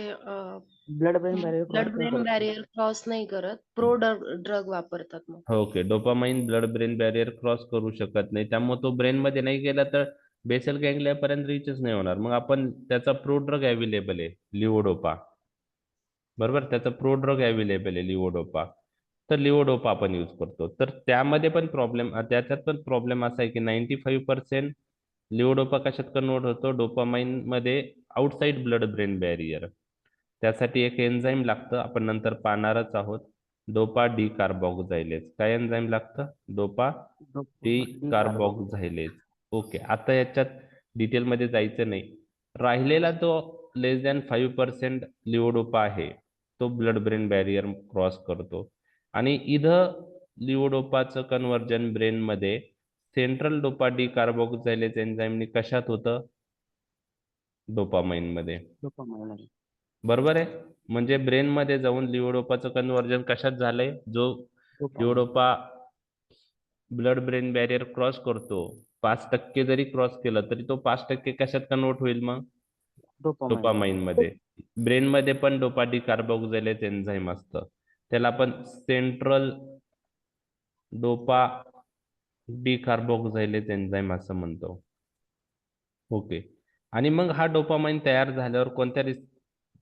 blood brain barrier blood brain barrier cross नाही करत, प्रो ड्रग वापरतात मग. Okay, dopamine blood brain barrier cross करू शकत नाही, त्यामुळे तो ब्रेन मध्ये नाही गेला तर बेसल गँगलिया पर्यंत रिचच नाही होणार. मग आपण त्याचा प्रो ड्रग अवेलेबल आहे लिओडोपा, बरोबर, त्याचा प्रो ड्रग अवेलेबल आहे लिओडोपा. तर लिओडोपा आपण यूज करतो. तर त्यामध्ये पण त्याच्यात पण प्रॉब्लेम असा आहे की 95% लिओडोपा कशात कन्वर्ट होतो? डोपामाइन मध्ये आउटसाइड ब्लड ब्रेन बॅरियर. त्यासाठी एक एन्झाईम लागतं, आपण नंतर पाहणारच आहोत, डोपा डी कार्बोक्झायलेज. काय एन्झाईम लागतं? Dopa D कार्बोक्झायलेज. ओके, आता याच्यात डिटेलमध्ये जायचं नाही. राहिलेला तो लेस दॅन 5% लिओडोपा आहे, तो ब्लड ब्रेन बॅरियर क्रॉस करतो. आणि इथं लिओडोपाचं कन्व्हर्जन ब्रेन मध्ये सेंट्रल डोपा डी कार्बोक्झायलेज एन्झाईमने कशात होतं? डोपामाइन मध्ये, बरोबर आहे. म्हणजे ब्रेन मध्ये जाऊन लिओडोपाचं कन्व्हर्जन कशात झालंय? जो लिओडोपा ब्लड ब्रेन बॅरियर क्रॉस करतो, 5% जरी क्रॉस केलं तरी तो 5% कशात कन्वर्ट होईल? मग डोपामाइन मध्ये. ब्रेन मध्ये पण डोपा डी कार्बोक्झायलेज एन्झाईम असतं, त्याला आपण सेंट्रल डोपा डिकार्बोक्झायलेज एन्झाईम असं म्हणतो. ओके. आणि मग हा डोपामाइन तयार झाल्यावर कोणत्या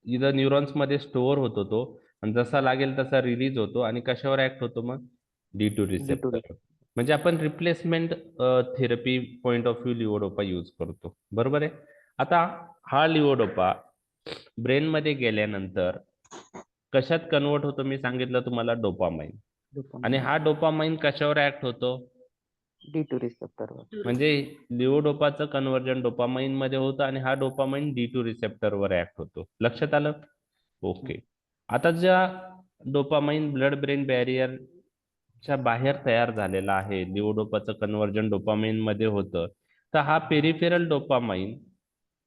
इथं न्यूरॉन्स मध्ये स्टोअर होतो तो, आणि जसा लागेल तसा रिलीज होतो आणि कशावर ऍक्ट होतो मग D2 रिसेप्टर. म्हणजे आपण replacement therapy point of view levodopa use करतो. बरोबर आहे. आता हा लिओडोपा ब्रेन मध्ये गेल्यानंतर कशात कन्वर्ट होतो मी सांगितलं तुम्हाला, डोपामाइन. आणि हा डोपामाइन कशावर ऍक्ट होतो, D2 रिसेप्टरवर. म्हणजे लिओडोपाचं कन्व्हर्जन डोपामाइन मध्ये होतं आणि हा डोपामाइन D2 रिसेप्टरवर ऍक्ट होतो. लक्षात आलं? ओके. आता ज्या डोपामाइन ब्लड ब्रेन बॅरियरच्या बाहेर तयार झालेला आहे, लिओडोपाचं कन्व्हर्जन डोपामाइन मध्ये होतं, तर हा पेरिफेरल डोपामाइन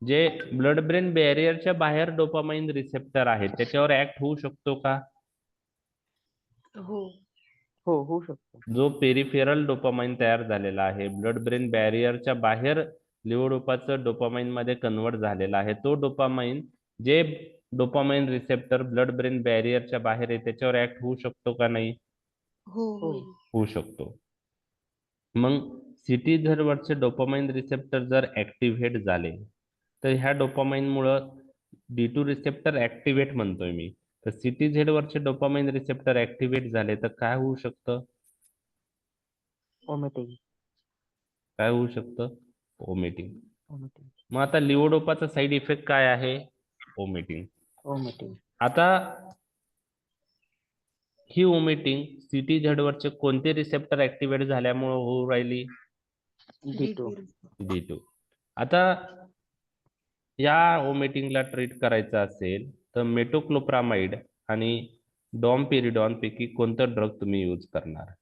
जे ब्लड ब्रेन बॅरियरच्या बाहेर डोपामाइन रिसेप्टर आहे त्याच्यावर ऍक्ट होऊ शकतो का? हो. हो, होऊ शकतो. जो पेरिफेरल डोपामाइन तयार झालेला आहे, ब्लड ब्रेन बॅरियरच्या बाहेर लिओडोपाचं डोपामाइन मध्ये कन्वर्ट झालेला आहे, तो डोपामाइन जे डोपामाइन रिसेप्टर ब्लड ब्रेन बॅरियरच्या बाहेर आहे त्याच्यावर ऍक्ट होऊ शकतो का नाही? हो होईल. होऊ शकतो. मग CTZ वरचे डोपामाइन रिसेप्टर जर ऍक्टिव्हेट झाले तर ह्या डोपामाइन मुळे D2 रिसेप्टर ऍक्टिव्हेट म्हणतोय मी, तर CTZ वरचे डोपामाइन रिसेप्टर ऍक्टिव्हेट झाले तर काय होऊ शकतं? ओमिटिंग. काय होऊ शकतं? ओमिटिंग. ओमिटिंग. मग आता लिओडोपाचा साईड इफेक्ट काय आहे? ओमिटिंग. ओमिटिंग. आता ही ओमिटिंग CTZ वरचे कोणते रिसेप्टर ऍक्टिव्हेट झाल्यामुळे होऊ राहिली? D2. D2. आता या ओमिटिंगला ट्रीट करायचं असेल तर मेटोक्लोप्रामाइड आणि डॉमपेरिडॉन पैकी कोणतं ड्रग तुम्ही यूज करणार?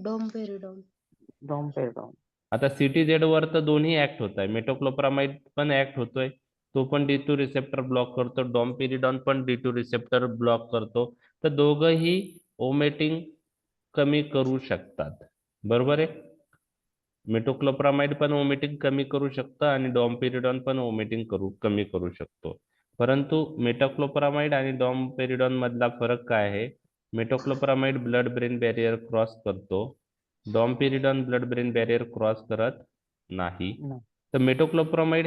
डोमपेरिडॉन. डॉमपेरिडॉन. आता CTZ वर तर दोन्ही ऍक्ट होत आहे, मेटोक्लोप्रामाइड पण ऍक्ट होतोय, तो पण D2 रिसेप्टर ब्लॉक करतो, डॉमपेरिडॉन पण D2 रिसेप्टर ब्लॉक करतो, तर दोघंही ओमिटिंग कमी करू शकतात. बरोबर आहे. मेटोक्लोप्रामाइड पण ओमिटिंग कमी करू शकतं आणि डॉमपेरिडॉन पण ओमिटिंग कमी करू शकतो. परंतु मेटोक्लोप्रामाइड आणि डॉमपेरिडॉन मधला फरक काय आहे? Metoclopramide blood brain barrier cross करतो, डॉमपेरिडॉन ब्लड ब्रेन बॅरियर क्रॉस करत नाही. तर मेटोक्लोप्रामाइड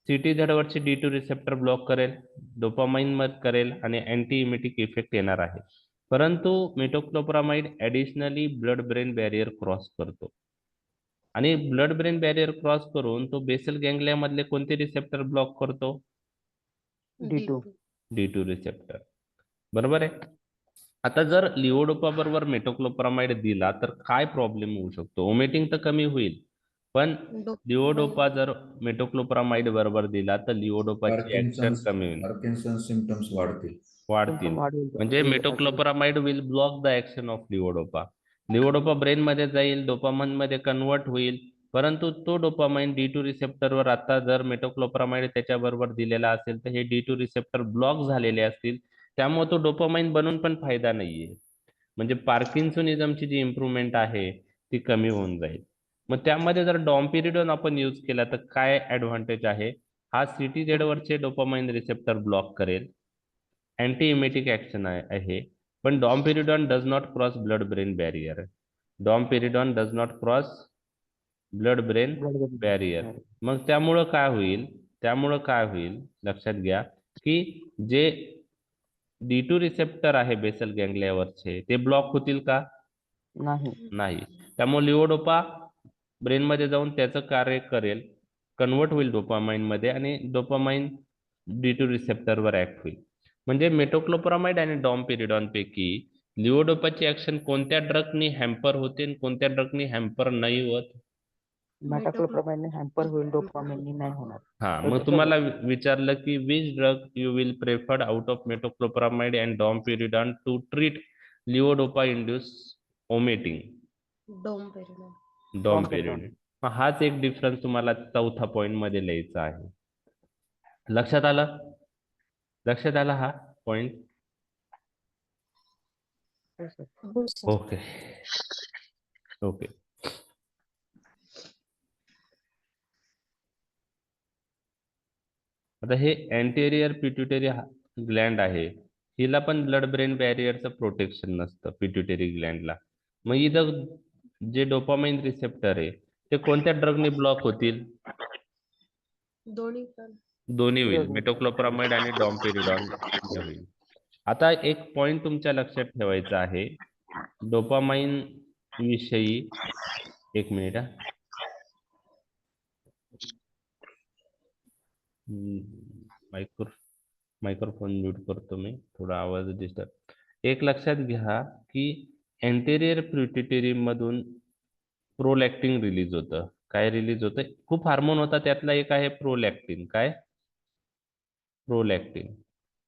CTZ वरचे D2 रिसेप्टर ब्लॉक करेल, डोपामाइन मत करेल आणि अँटी इमेटिक इफेक्ट येणार आहे. परंतु metoclopramide additionally blood brain barrier cross करतो आणि ब्लड ब्रेन बॅरियर क्रॉस करून तो बेसल गँगलिया मधले कोणते रिसेप्टर ब्लॉक करतो? D2. D2 receptor. बरोबर आहे. आता जर लिओडोपा बरोबर मेटोक्लोप्रामाइड दिला तर काय प्रॉब्लेम होऊ शकतो? ओमिटिंग तर कमी होईल, पण लिओडोपा जर मेटोक्लोप्रामाइड बरोबर दिला तर लिओडोपाची ऍक्शन कमी होईल, पार्किन्सन सिम्पटम्स वाढतील. वाढतील. वाढेल. म्हणजे metoclopramide will block the action of levodopa. Levodopa brain मध्ये जाईल, डोपामाइन मध्ये कन्वर्ट होईल, परंतु तो डोपामाइन D2 रिसेप्टरवर आता जर मेटोक्लोप्रामाइड त्याच्या बरोबर दिलेला असेल तर हे D2 रिसेप्टर ब्लॉक झालेले असतील, त्यामुळे तो डोपामाइन बनून पण फायदा नाहीये. म्हणजे पार्किन्सोनिझमची जी इम्प्रुव्हमेंट आहे ती कमी होऊन जाईल. मग त्यामध्ये जर डॉमपेरिडॉन आपण यूज केला तर काय ऍडव्हान्टेज आहे? हा CTZ वरचे डोपामाइन रिसेप्टर ब्लॉक करेल, अँटी इमेटिक ऍक्शन आहे, पण domperidone does not cross blood brain barrier. Domperidone does not cross blood brain barrier. मग त्यामुळं काय होईल लक्षात घ्या की जे D2 रिसेप्टर आहे बेसल गँगलियावरचे ते ब्लॉक होतील का? नाही. त्यामुळे लिओडोपा ब्रेन मध्ये जाऊन त्याचं कार्य करेल, कन्वर्ट होईल डोपामाइन मध्ये आणि डोपामाइन D2 रिसेप्टरवर ऍक्ट होईल. म्हणजे मेटोक्लोप्रामाइड आणि डॉमपेरिडॉन पैकी लिओडोपाची ऍक्शन कोणत्या ड्रगनी हॅम्पर होते आणि कोणत्या ड्रगनी हॅम्पर नाही होत? मेटोक्लोप्रामाइडने हॅम्पर होईल, डोपामाइनने नाही होणार. हा, मग तुम्हाला विचारलं की which drug you will preferred out of metoclopramide and domperidone to treat levodopa induce vomiting? Domperidone. Domperidone. हाच एक डिफरन्स तुम्हाला चौथा पॉइंट मध्ये लिहायचा आहे. लक्षात आलं? लक्षात आला हा पॉइंट? हो सर. Okay okay. आता हे अँटेरियर पिट्युटरी ग्लँड आहे, हिला पण ब्लड ब्रेन बॅरियरचं प्रोटेक्शन नसतं पिट्युटरी ग्लँडला. मग इथं जे डोपामाइन रिसेप्टर आहे ते कोणत्या ड्रगने ब्लॉक होतील? दोन्ही पण. दोन्ही होईल, दोन्ही. मेटोक्लोप्रामाइड आणि डॉम्पेरिडॉन होईल. आता एक पॉइंट तुमच्या लक्षात ठेवायचा आहे डोपामाइन विषयी. एक मिनिट हा. मायक्रोफोन म्यूट करतो मी, थोडा आवाज डिस्टर्ब. एक लक्षात घ्या की एंटेरियर पिट्युटरी मधून प्रोलॅक्टिन रिलीज होतं. काय रिलीज होतं? खूप हार्मोन होता, त्यातला एक आहे प्रोलॅक्टिन. काय? प्रोलॅक्टिन.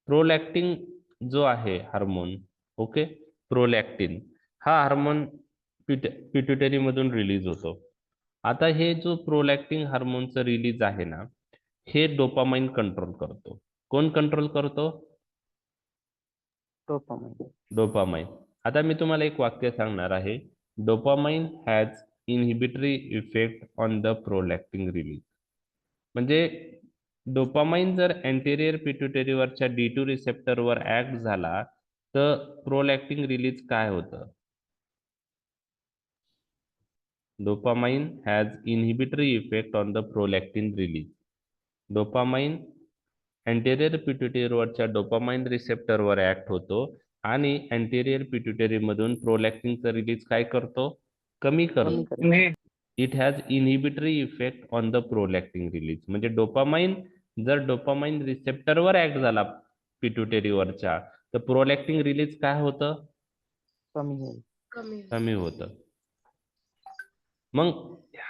प्रोलॅक्टिन जो आहे हार्मोन, ओके, प्रोलॅक्टिन हा हार्मोन पिट्युटरी मधून रिलीज होतो. आता हे जो प्रोलॅक्टिन हार्मोनचं रिलीज आहे ना, हे डोपामाइन कंट्रोल करतो. कोण कंट्रोल करतो? Dopamine. डोपामाइन. आता मी तुम्हाला एक वाक्य सांगणार आहे. Dopamine has inhibitory effect on the prolactin release. म्हणजे डोपामाइन जर अँटेरियर पिट्युटरीवरच्या D2 रिसेप्टरवर ऍक्ट झाला तर प्रोलॅक्टिन रिलीज काय होतं? Dopamine has inhibitory effect on the prolactin release. Dopamine anterior पिट्युटरीवरच्या डोपामाइन रिसेप्टरवर ऍक्ट होतो आणि अँटेरियर पिट्युटरी मधून प्रोलॅक्टिनचं रिलीज काय करतो? कमी कमी करतो. करेल. It has inhibitory effect on the prolactin release. म्हणजे डोपामाइन जर डोपामाइन रिसेप्टरवर ऍक्ट झाला पिट्युटरीवरच्या तर प्रोलॅक्टिन रिलीज काय होतं? कमी होईल. कमी. कमी होतं. मग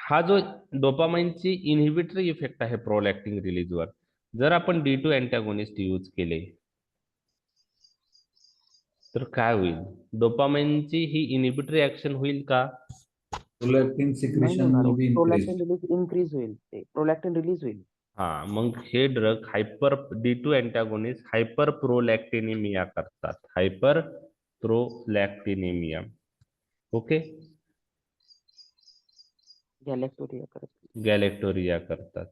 हा जो डोपामाइनची इनहिबिटरी इफेक्ट आहे प्रोलॅक्टिन रिलीजवर, जर आपण D2 अँटॅगोनिस्ट यूज केले तर काय होईल? डोपामाइनची ही इनहिबिटरी ऍक्शन होईल का? Prolactin नाही secretion होणार. will be prolactin increased. Release increase होईल. ते प्रोलॅक्टिन रिलीज होईल. हा, मग हे ड्रग D2 अँटॅगोनिस्ट हायपर प्रोलॅक्टिनेमिया करतात. हायपर प्रोलॅक्टिनेमिया. ओके, गॅलेक्टोरिया करत. गॅलेक्टोरिया करतात.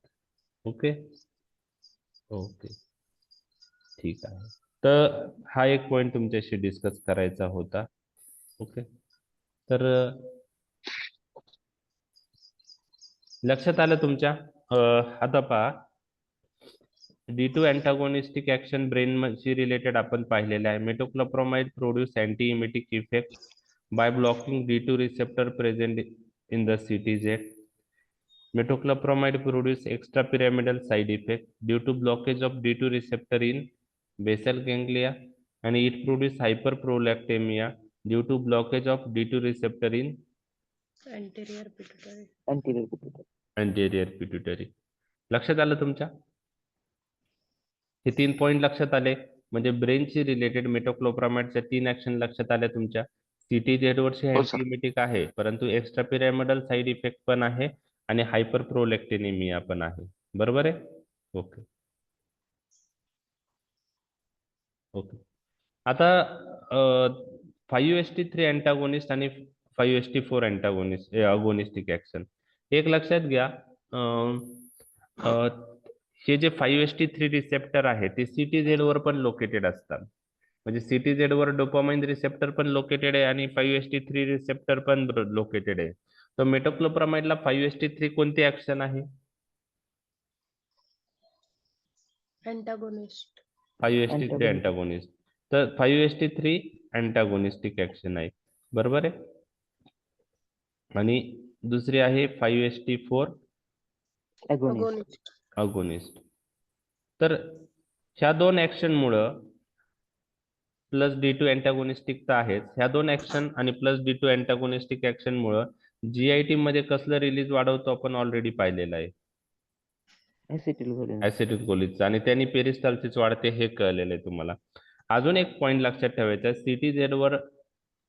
ओके ओके, ठीक आहे. तर हा एक पॉइंट तुमच्याशी डिस्कस करायचा होता. ओके, तर लक्षात आलं तुमच्या? आता पहा, D2 अँटागोनिस्टिक ऍक्शन ब्रेनशी रिलेटेड आपण पाहिलेले आहे. Metoclopramide produce anti emetic effect by blocking D2 receptor present in the CTZ. Metoclopramide produce extrapyramidal side effect due to blockage of D2 receptor in basal ganglia, and it produce hyperprolactemia due to blockage of D2 receptor in Anterior pituitary. Anterior pituitary. anterior pituitary. लक्षात आलं तुमच्या? हे 3 point लक्षात आले. म्हणजे ब्रेनशी related मेटोक्लोप्रामाइडच्या 3 action लक्षात आल्या तुमच्या. CTZ वरची हो सर. अँटीइमेटिक आहे, परंतु एक्स्ट्रापिरामिडल साइड इफेक्ट पण आहे आणि हायपरप्रोलॅक्टिनेमिया पण आहे. बरोबर आहे? Okay okay. आता 5-HT3 अँटागोनिस्ट आणि 5-HT4 अँटागोनिस्ट अगोनिस्टिक ऍक्शन एक लक्षात घ्या. हे जे 5-HT3 रिसेप्टर आहे ते CTZ वर पण लोकेटेड असतात. म्हणजे CTZ वर डोपामाइन रिसेप्टर पण लोकेटेड आहे आणि 5-HT3 रिसेप्टर पण लोकेटेड आहे. तर मेटोक्लोप्रामाइडला 5-HT3 कोणती ऍक्शन आहे? Antagonist. 5-HT3 antagonist. तर 5-HT3 अँटागोनिस्टिक ऍक्शन आहे. बरोबर आहे? आणि दुसरी आहे 5-HT4 Agonist. Agonist. अगोनिस्ट. तर ह्या 2 ऍक्शन मुळे प्लस D2 अँटागोनिस्टिक तर आहेच, ह्या 2 ऍक्शन आणि प्लस D2 अँटागोनिस्टिक ऍक्शन मुळे GIT मध्ये कसलं रिलीज वाढवतो आपण ऑलरेडी पाहिलेलं आहे, Acetylcholine. ऍसिटिल्कोलीनचं, आणि त्यांनी पेरिस्टाल्सिस वाढते हे कळलेलं आहे तुम्हाला. अजून एक पॉइंट लक्षात ठेवायचा, CTZ वर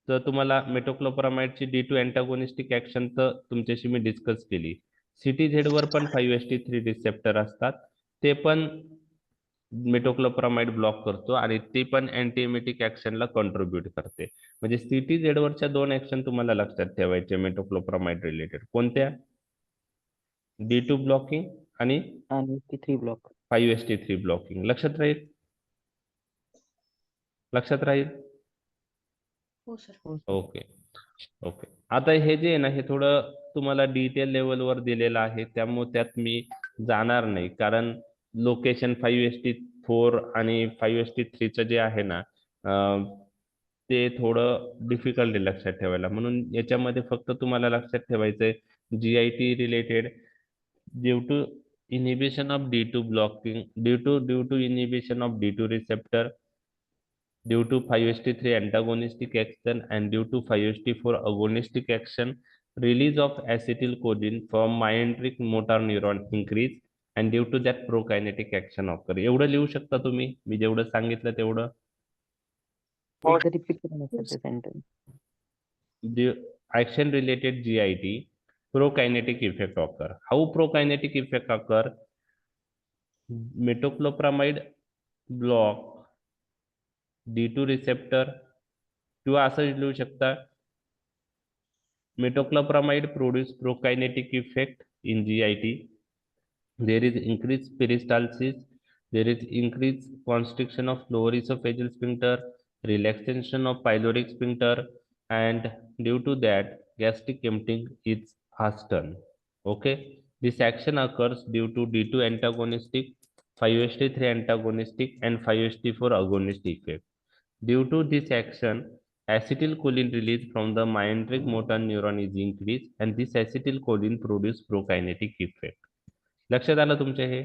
तर तुम्हाला मेटोक्लोप्रामाइडची D2 अँटागोनिस्टिक ऍक्शन तर तुमच्याशी मी डिस्कस केली. CTZ वर पण 5-HT3 रिसेप्टर असतात, ते पण मेटोक्लोप्रामाइड ब्लॉक करतो आणि ते पण अँटीइमेटिक ऍक्शनला कॉन्ट्रीब्युट करते. म्हणजे CTZ वरच्या 2 ऍक्शन तुम्हाला लक्षात ठेवायचे मेटोक्लोप्रामाइड रिलेटेड. कोणत्या? D2 ब्लॉकिंग आणि आणि T3 block. 5-HT3 blocking. लक्षात राहील? लक्षात राहील? हो सर. Okay okay. आता हे जे आहे ना, हे थोडं तुम्हाला डिटेल लेवलवर दिलेलं आहे, त्यामुळे त्यात मी जाणार नाही, कारण लोकेशन 5:4 आणि 5:3 जे आहे ना, ते थोडं डिफिकल्ट आहे लक्षात ठेवायला. म्हणून याच्यामध्ये फक्त तुम्हाला लक्षात ठेवायचंय GIT related due to inhibition of D2 blocking, due to inhibition of D2 receptor, due to 5:3 antagonistic action and due to 5:4 agonistic action, release of acetylcholine from myelinic motor neuron increase and due to that prokinetic action occur. एवढं लिहू शकता तुम्ही, मी जेवढं सांगितलं तेवढं. एकदा repeat करा ना सर ते sentence. Action related GIT, prokinetic effect occur. How prokinetic effect occur? Metoclopramide block D2 receptor, किंवा असं लिहू शकता metoclopramide produce prokinetic effect in GIT. There is increased peristalsis, there is increased constriction of lower esophageal sphincter, relaxation of pyloric sphincter, and due to that gastric emptying is hastened. Okay, this action occurs due to D2 antagonistic, 5:3 antagonistic and 5:4 agonistic effect. Due to this action, acetylcholine release from the myelinic motor neuron is increased and this acetylcholine produce prokinetic effect. लक्षात आलं तुमच्या हे?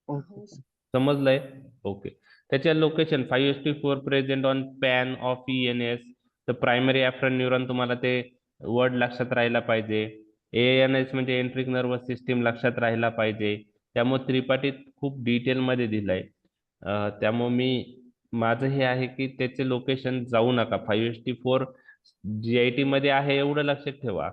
हो sir. समजलंय? Okay. त्याच्या location 5:4 present on pan of ENS. तर primary ॲफ्रंट neuron, तुम्हाला ते word लक्षात राहायला पाहिजे. ANS म्हणजे एंट्रिक नर्वस सिस्टीम लक्षात राहायला पाहिजे. त्यामुळे त्रिपाठीत खूप डिटेलमध्ये दिलंय. त्यामुळे मी माझं हे आहे की त्याचे लोकेशन जाऊ नका. 5:4 GIT मध्ये आहे एवढं लक्षात ठेवा.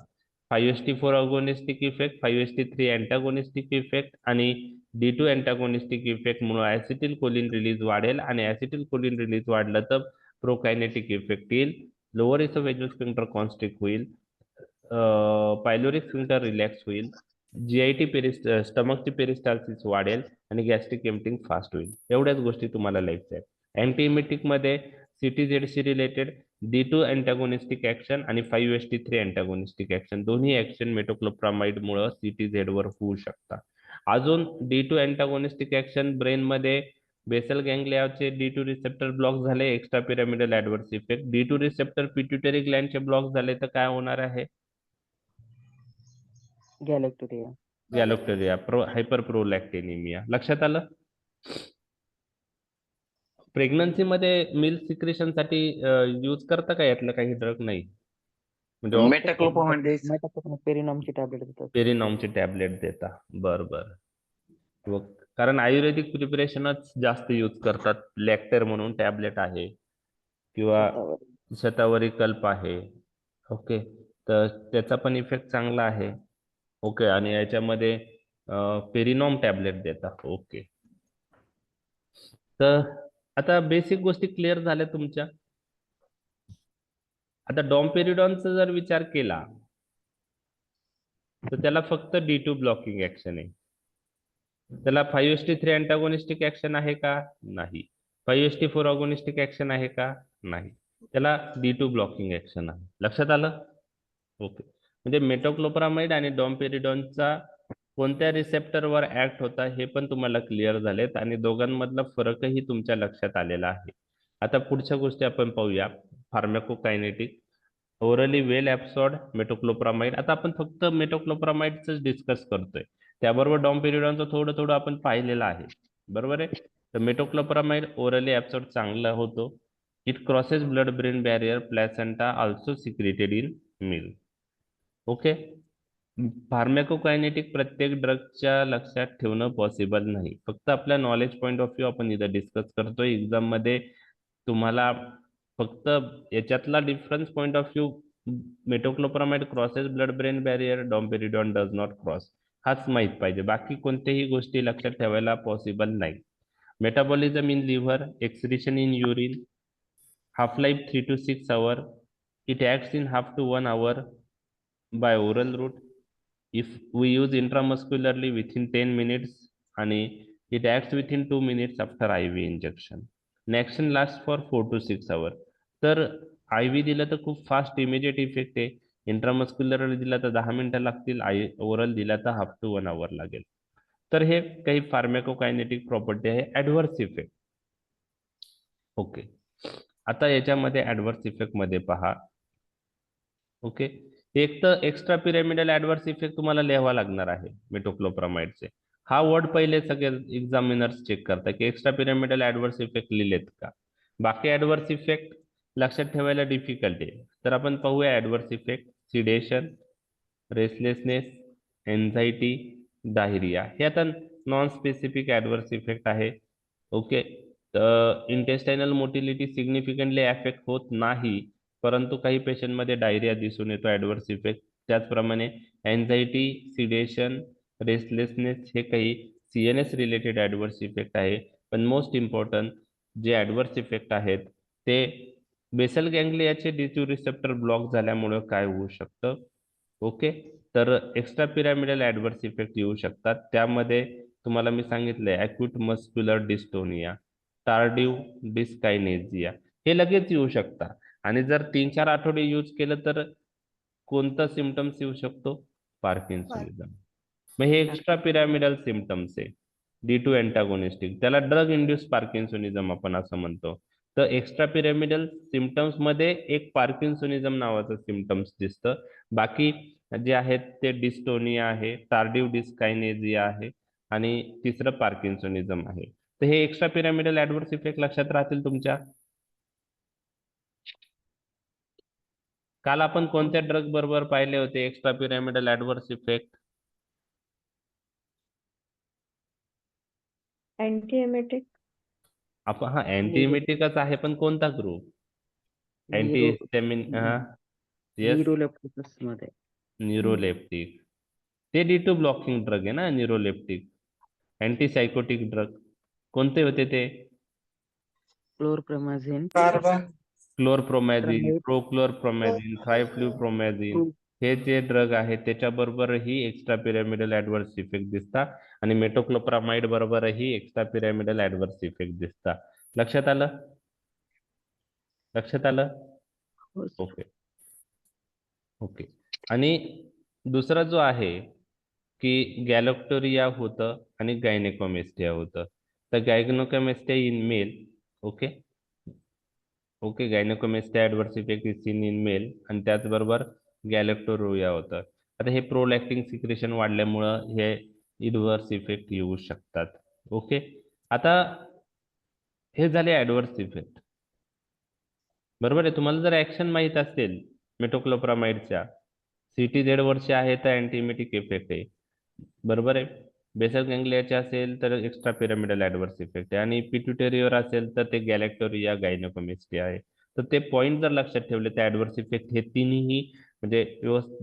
5:4 अगोनिस्टिक इफेक्ट, 5:3 अँटागोनिस्टिक इफेक्ट आणि D2 अँटागोनिस्टिक इफेक्ट म्हणून ऍसिटिलकोलिन रिलीज वाढेल आणि ऍसिटिलकोलिन रिलीज वाढलं तर प्रोकायनेटिक इफेक्ट येईल. लोअर इसोफेजियल स्फिंक्टर कॉन्स्ट्रिक्ट होईल, पायलोरिक स्फिंक्टर रिलॅक्स होईल, GIT स्टमकची पेरिस्टाल्सिस वाढेल आणि गॅस्ट्रिक एम्प्टिंग फास्ट होईल. एवढ्याच गोष्टी तुम्हाला लिहायच्या आहेत. अँटीइमेटिक मध्ये CTZC related D2 antagonistic action आणि 5:3 अँटागोनिस्टिक ऍक्शन, दोन्ही ऍक्शन मेटोक्लोप्रामाइड मुळे CTZ वर होऊ शकतात. अजून D2 अँटागोनिस्टिक ऍक्शन ब्रेन मध्ये बेसल गँग्लियाचे D2 रिसेप्टर ब्लॉक झाले, extra pyramidal adverse effect. D2 receptor pituitary ग्लँडचे ब्लॉक झाले तर काय होणार आहे? गॅलेक्टोरिया. गॅलोक्टोरिया, हायपरप्रोलॅक्टिनिमिया. लक्षात आलं? प्रेग्नन्सी मध्ये मिल्क सिक्रेशन साठी यूज करता का यातलं काही ड्रग? नाही म्हणजे मेटाक्लोप्रामाइड पेरिनॉमची टॅबलेट देतात. पेरिनॉमची टॅबलेट देता. बर बर. कारण आयुर्वेदिक प्रिपरेशनच जास्त यूज करतात. लॅक्टर म्हणून टॅबलेट आहे किंवा शतावरी कल्प आहे. ओके, तर त्याचा पण इफेक्ट चांगला आहे. ओके, आणि याच्यामध्ये पेरिनॉम टॅबलेट देता. ओके, तर आता बेसिक गोष्टी क्लिअर झाल्या तुमच्या. आता डॉम्पेरिडॉनचा जर विचार केला तर त्याला फक्त D2 ब्लॉकिंग ऍक्शन आहे. त्याला 5:3 अँटागोनिस्टिक ऍक्शन आहे का? नाही. 5:4 अगोनिस्टिक ऍक्शन आहे का? नाही. त्याला D2 ब्लॉकिंग ऍक्शन आहे. लक्षात आलं? ओके, म्हणजे मेटोक्लोप्रामाइड आणि डॉम्पेरिडॉनचा कोणत्या रिसेप्टरवर ऍक्ट होता हे पण तुम्हाला क्लिअर झालेत आणि दोघांमधला फरकही तुमच्या लक्षात आलेला आहे. आता पुढच्या गोष्टी आपण पाहूया. फार्माकोकायनेटिक, ओरली वेल ऍब्सॉर्ड मेटोक्लोप्रामाइड. आता आपण फक्त मेटोक्लोप्रामाइडच डिस्कस करतोय, त्याबरोबर डॉम्पेरिडॉनचं थोडं थोडं आपण पाहिलेलं आहे. बरोबर आहे? तर मेटोक्लोप्रामाइड ओरली ऍब्सॉर्ड चांगला होतो. It crosses blood brain barrier, placenta also secreted in milk. Okay, pharmacokinetic प्रत्येक ड्रगच्या लक्षात ठेवणं पॉसिबल नाही. फक्त आपल्या नॉलेज पॉईंट ऑफ व्ह्यू आपण इथं डिस्कस करतोय. एक्झाम मध्ये तुम्हाला फक्त याच्यातला difference point of view, metoclopramide crosses blood brain barrier, domperidone does not cross, हाच माहित पाहिजे. बाकी कोणत्याही गोष्टी लक्षात ठेवायला पॉसिबल नाही. Metabolism in liver, excretion in urine, half life 3 to 6 hours. It acts in half to 1 hour by oral route. If we use intramuscularly within 10 minutes and it acts within 2 minutes after IV injection. Action last for 4 to 6 hours. तर IV दिलं तर खूप fast immediate effect आहे. Intramuscular दिला तर 10 मिनिटं लागतील. Oral दिला तर हाफ टू 1 hour लागेल. तर हे काही फार्मॅकोकायनेटिक प्रॉपर्टी आहे ॲडव्हर्स इफेक्ट. ओके, आता याच्यामध्ये ॲडव्हर्स इफेक्ट मध्ये पहा. ओके, एक तर एक्स्ट्रा पिरॅमिडल ॲडव्हर्स इफेक्ट तुम्हाला लिहावा लागणार आहे मेटोक्लोप्रामाइडचे. हा वर्ड पहिले सगळे एक्झामिनर्स चेक करतात की एक्स्ट्रा पिरॅमिडल ॲडव्हर्स इफेक्ट लिहिलेत का. बाकी ॲडव्हर्स इफेक्ट लक्षात ठेवायला डिफिकल्ट आहे. तर आपण पाहूया adverse effect. Sedation, restlessness, anxiety, diarrhoea हे आता नॉन स्पेसिफिक ॲडव्हर्स इफेक्ट आहे. ओके, तर इंटेस्टायनल मोटिलिटी सिग्निफिकंटली अफेक्ट होत नाही, परंतु काही पेशंटमध्ये डायरिया दिसून येतो ॲडव्हर्स इफेक्ट. त्याचप्रमाणे एन्झायटी, सिडेशन, रेस्टलेसनेस हे काही CNS रिलेटेड ॲडव्हर्स इफेक्ट आहे. पण मोस्ट इम्पॉर्टंट जे ॲडव्हर्स इफेक्ट आहेत ते बेसल गँग्लियाचे D2 रिसेप्टर ब्लॉक झाल्यामुळे काय होऊ शकतं. ओके, तर एक्स्ट्रा पिरॅमिडल ॲडव्हर्स इफेक्ट येऊ शकतात. त्यामध्ये तुम्हाला मी सांगितलंय ॲक्यूट मस्क्युलर डिस्टोनिया, टार्डिव डिस्कायनेझिया हे लगेच येऊ शकतात. आणि जर 3-4 आठवडे यूज केलं तर कोणता सिम्पटम्स येऊ शकतो, पार्किन्सोनिझम. मग हे एक्स्ट्रा पिरॅमिडल सिम्पटम्स आहे D2 अँटागोनिस्टिक, त्याला ड्रग इंड्यूस पार्किन्सोनिझम आपण असं म्हणतो. तर एक्स्ट्रा पिरॅमिडल सिम्पटम्स मध्ये एक पार्किन्सोनिझम नावाचं सिम्पटम्स दिसतं. बाकी जे आहेत ते डिस्टोनिया आहे, टार्डिव डिस्कायनेझिया आहे आणि तिसरं पार्किन्सोनिझम आहे. तर हे एक्स्ट्रा पिरॅमिडल ॲडव्हर्स इफेक्ट लक्षात राहतील तुमच्या. काल आपण कोणत्या ड्रग बरोबर पाहिले होते एक्स्ट्रा पिरॅमिडल ॲडव्हर्स इफेक्ट? अँटीएमेटिक. आपण हा अँटीएमेटिकच आहे, पण कोणता ग्रुप? अँटीहिस्टॅमिन. येस, न्यूरोलेप्टिकस मध्ये न्यूरोलेप्टिक. ते D2 ब्लॉकिंग ड्रग आहे ना, न्यूरोलेप्टिक. अँटीसायकोटिक ड्रग कोणते होते ते? क्लोरप्रामाझिन, क्लोरप्रोमॅझिन, प्रोक्लोरप्रोमॅझिन, ट्रायफ्लुप्रोमॅझिन हे जे ड्रग आहेत त्याच्याबरोबरही एक्स्ट्रा पिरॅमिडल ॲडव्हर्स इफेक्ट दिसतात आणि मेटोक्लोप्रामाइड बरोबरही एक्स्ट्रा पिरॅमिडल ॲडव्हर्स इफेक्ट दिसतात. लक्षात आलं? लक्षात आलं? Okay okay. आणि दुसरा जो आहे की गॅलेक्टोरिया होतं आणि गायनेकोमेस्टिया होतं. तर gynaecomastia in male. Okay okay, gynaecomastia adverse effect is seen in male आणि त्याचबरोबर गॅलेक्टोरिया होतं. आता हे प्रोलॅक्टिन सिक्रेशन वाढल्यामुळं हे ॲडव्हर्स इफेक्ट येऊ शकतात. ओके, आता हे झाले ॲडव्हर्स इफेक्ट. बरोबर आहे. तुम्हाला जर ॲक्शन माहीत असेल मेटोक्लोप्रामाइडच्या, CTZ वर्षे आहे तर अँटीएमेटिक इफेक्ट आहे. बरोबर आहे. बेसल गँग्लियाचे असेल तर एक्स्ट्रा पिरॅमिडल ॲडव्हर्स इफेक्ट आहे आणि पिट्युटरीवर असेल तर ते गॅलेक्टोरिया गायनेकोमेस्टिया आहे. तर ते पॉईंट जर लक्षात ठेवले तर ॲडव्हर्स इफेक्ट हे तिन्ही म्हणजे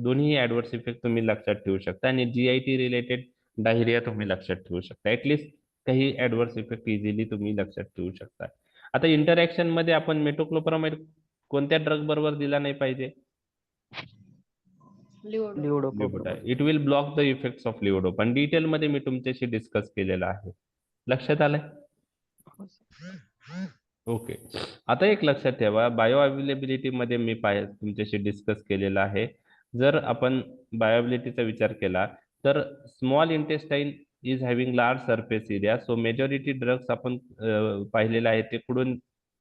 दोन्ही ॲडव्हर्स इफेक्ट तुम्ही लक्षात ठेवू शकता आणि GIT रिलेटेड डायरिया तुम्ही लक्षात ठेवू शकता. ॲटलिस्ट काही ॲडव्हर्स इफेक्ट इझिली तुम्ही लक्षात ठेवू शकता. आता इंटरॅक्शन मध्ये आपण मेटोक्लोप्रामाइड कोणत्या ड्रग बरोबर दिला नाही पाहिजे? लिओडो. It will block the effects of levodopa. Detail मध्ये मी तुमच्याशी डिस्कस केलेलं आहे. लक्षात आलंय? ओके, आता एक लक्षात ठेवा, बायो अवेलेबिलिटी मध्ये मी तुमच्याशी डिस्कस केलेलं आहे. जर आपण बायोअवेलेबिलिटीचा विचार केला तर small intestine is having large surface area. So majority drugs आपण पाहिलेलं आहे ते कुठून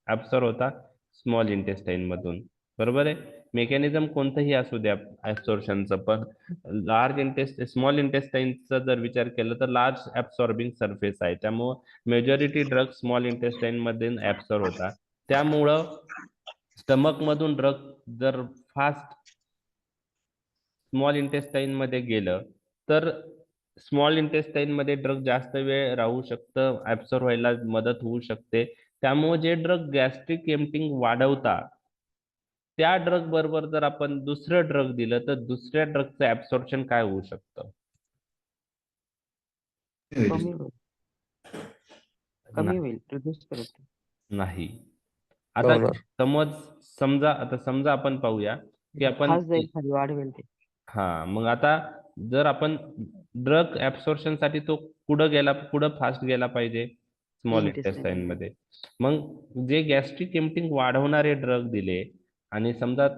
ऍब्सॉर्ब होता? स्मॉल इंटेस्टाईन मधून. बरोबर आहे. मेकॅनिझम कोणतंही असू द्या ऍब्सॉर्प्शनचं, पण स्मॉल इंटेस्टाईनचा जर विचार केला तर लार्ज ऍब्सॉर्बिंग सरफेस आहे, त्यामुळं मेजॉरिटी ड्रग स्मॉल इंटेस्टाईन मधून ऍब्सॉर्ब होता. त्यामुळं स्टमक मधून ड्रग जर फास्ट स्मॉल इंटेस्टाईन मध्ये गेलं तर स्मॉल इंटेस्टाईन मध्ये ड्रग जास्त वेळ राहू शकतं, ऍब्सॉर्ब व्हायला मदत होऊ शकते. त्यामुळे जे ड्रग गॅस्ट्रिक एम्प्टिंग वाढवतात त्या ड्रग बरोबर जर आपण दुसरं ड्रग दिलं तर दुसऱ्या ड्रगचं ऍब्सॉर्प्शन काय होऊ शकतं? कमी होईल, रिड्यूस करत नाही. आता समजा आपण पाहूया की आपण फास्ट जाईल खाली, वाढवेल ते. हा, मग आता जर आपण ड्रग ऍब्सॉर्प्शन साठी तो कुठं फास्ट गेला पाहिजे? स्मॉल Intestine इंटेस्टाईन मध्ये. मग जे गॅस्ट्रिक एम्प्टिंग वाढवणारे ड्रग दिले आणि समजा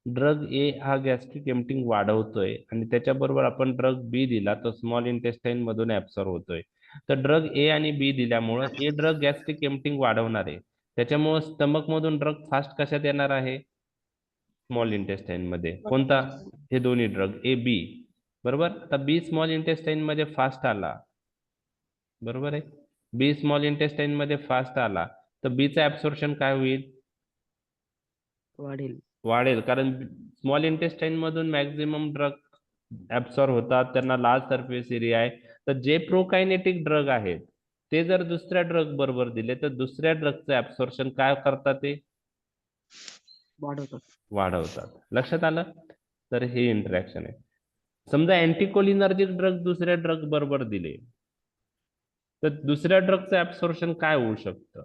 ड्रग ए हा गॅस्ट्रिक एम्प्टिंग वाढवतोय आणि त्याच्याबरोबर आपण ड्रग बी दिला तो स्मॉल इंटेस्टाईन मधून ऍब्सॉर्ब होतोय. तर ड्रग ए आणि बी दिल्यामुळं ए ड्रग गॅस्ट्रिक एम्प्टिंग वाढवणार आहे, त्याच्यामुळे स्टमक मधून ड्रग फास्ट कशात येणार आहे? स्मॉल इंटेस्टाईन मध्ये. कोणता? हे दोन्ही ड्रग ए बी. बरोबर. आता बी स्मॉल इंटेस्टाईन मध्ये फास्ट आला, बरोबर आहे. बी स्मॉल इंटेस्टाईन मध्ये फास्ट आला तर बीचं ऍब्सॉर्प्शन काय होईल? वाढेल. वाढेल, कारण स्मॉल इंटेस्टाईन मधून मॅक्झिमम ड्रग ऍब्सॉर्ब होतात, त्यांना लार्ज सरफेस एरिया आहे. तर जे प्रोकायनेटिक ड्रग आहेत ते जर दुसऱ्या ड्रग बरोबर दिले तर दुसऱ्या ड्रगचं ऍब्सॉर्प्शन काय करतात? ते वाढवतात. वाढवतात. लक्षात आलं? तर हे इंटरॅक्शन आहे. समजा अँटीकोलिनर्जिक ड्रग दुसऱ्या ड्रग बरोबर दिले तर दुसऱ्या ड्रगचं ऍब्सॉर्प्शन काय होऊ शकतं?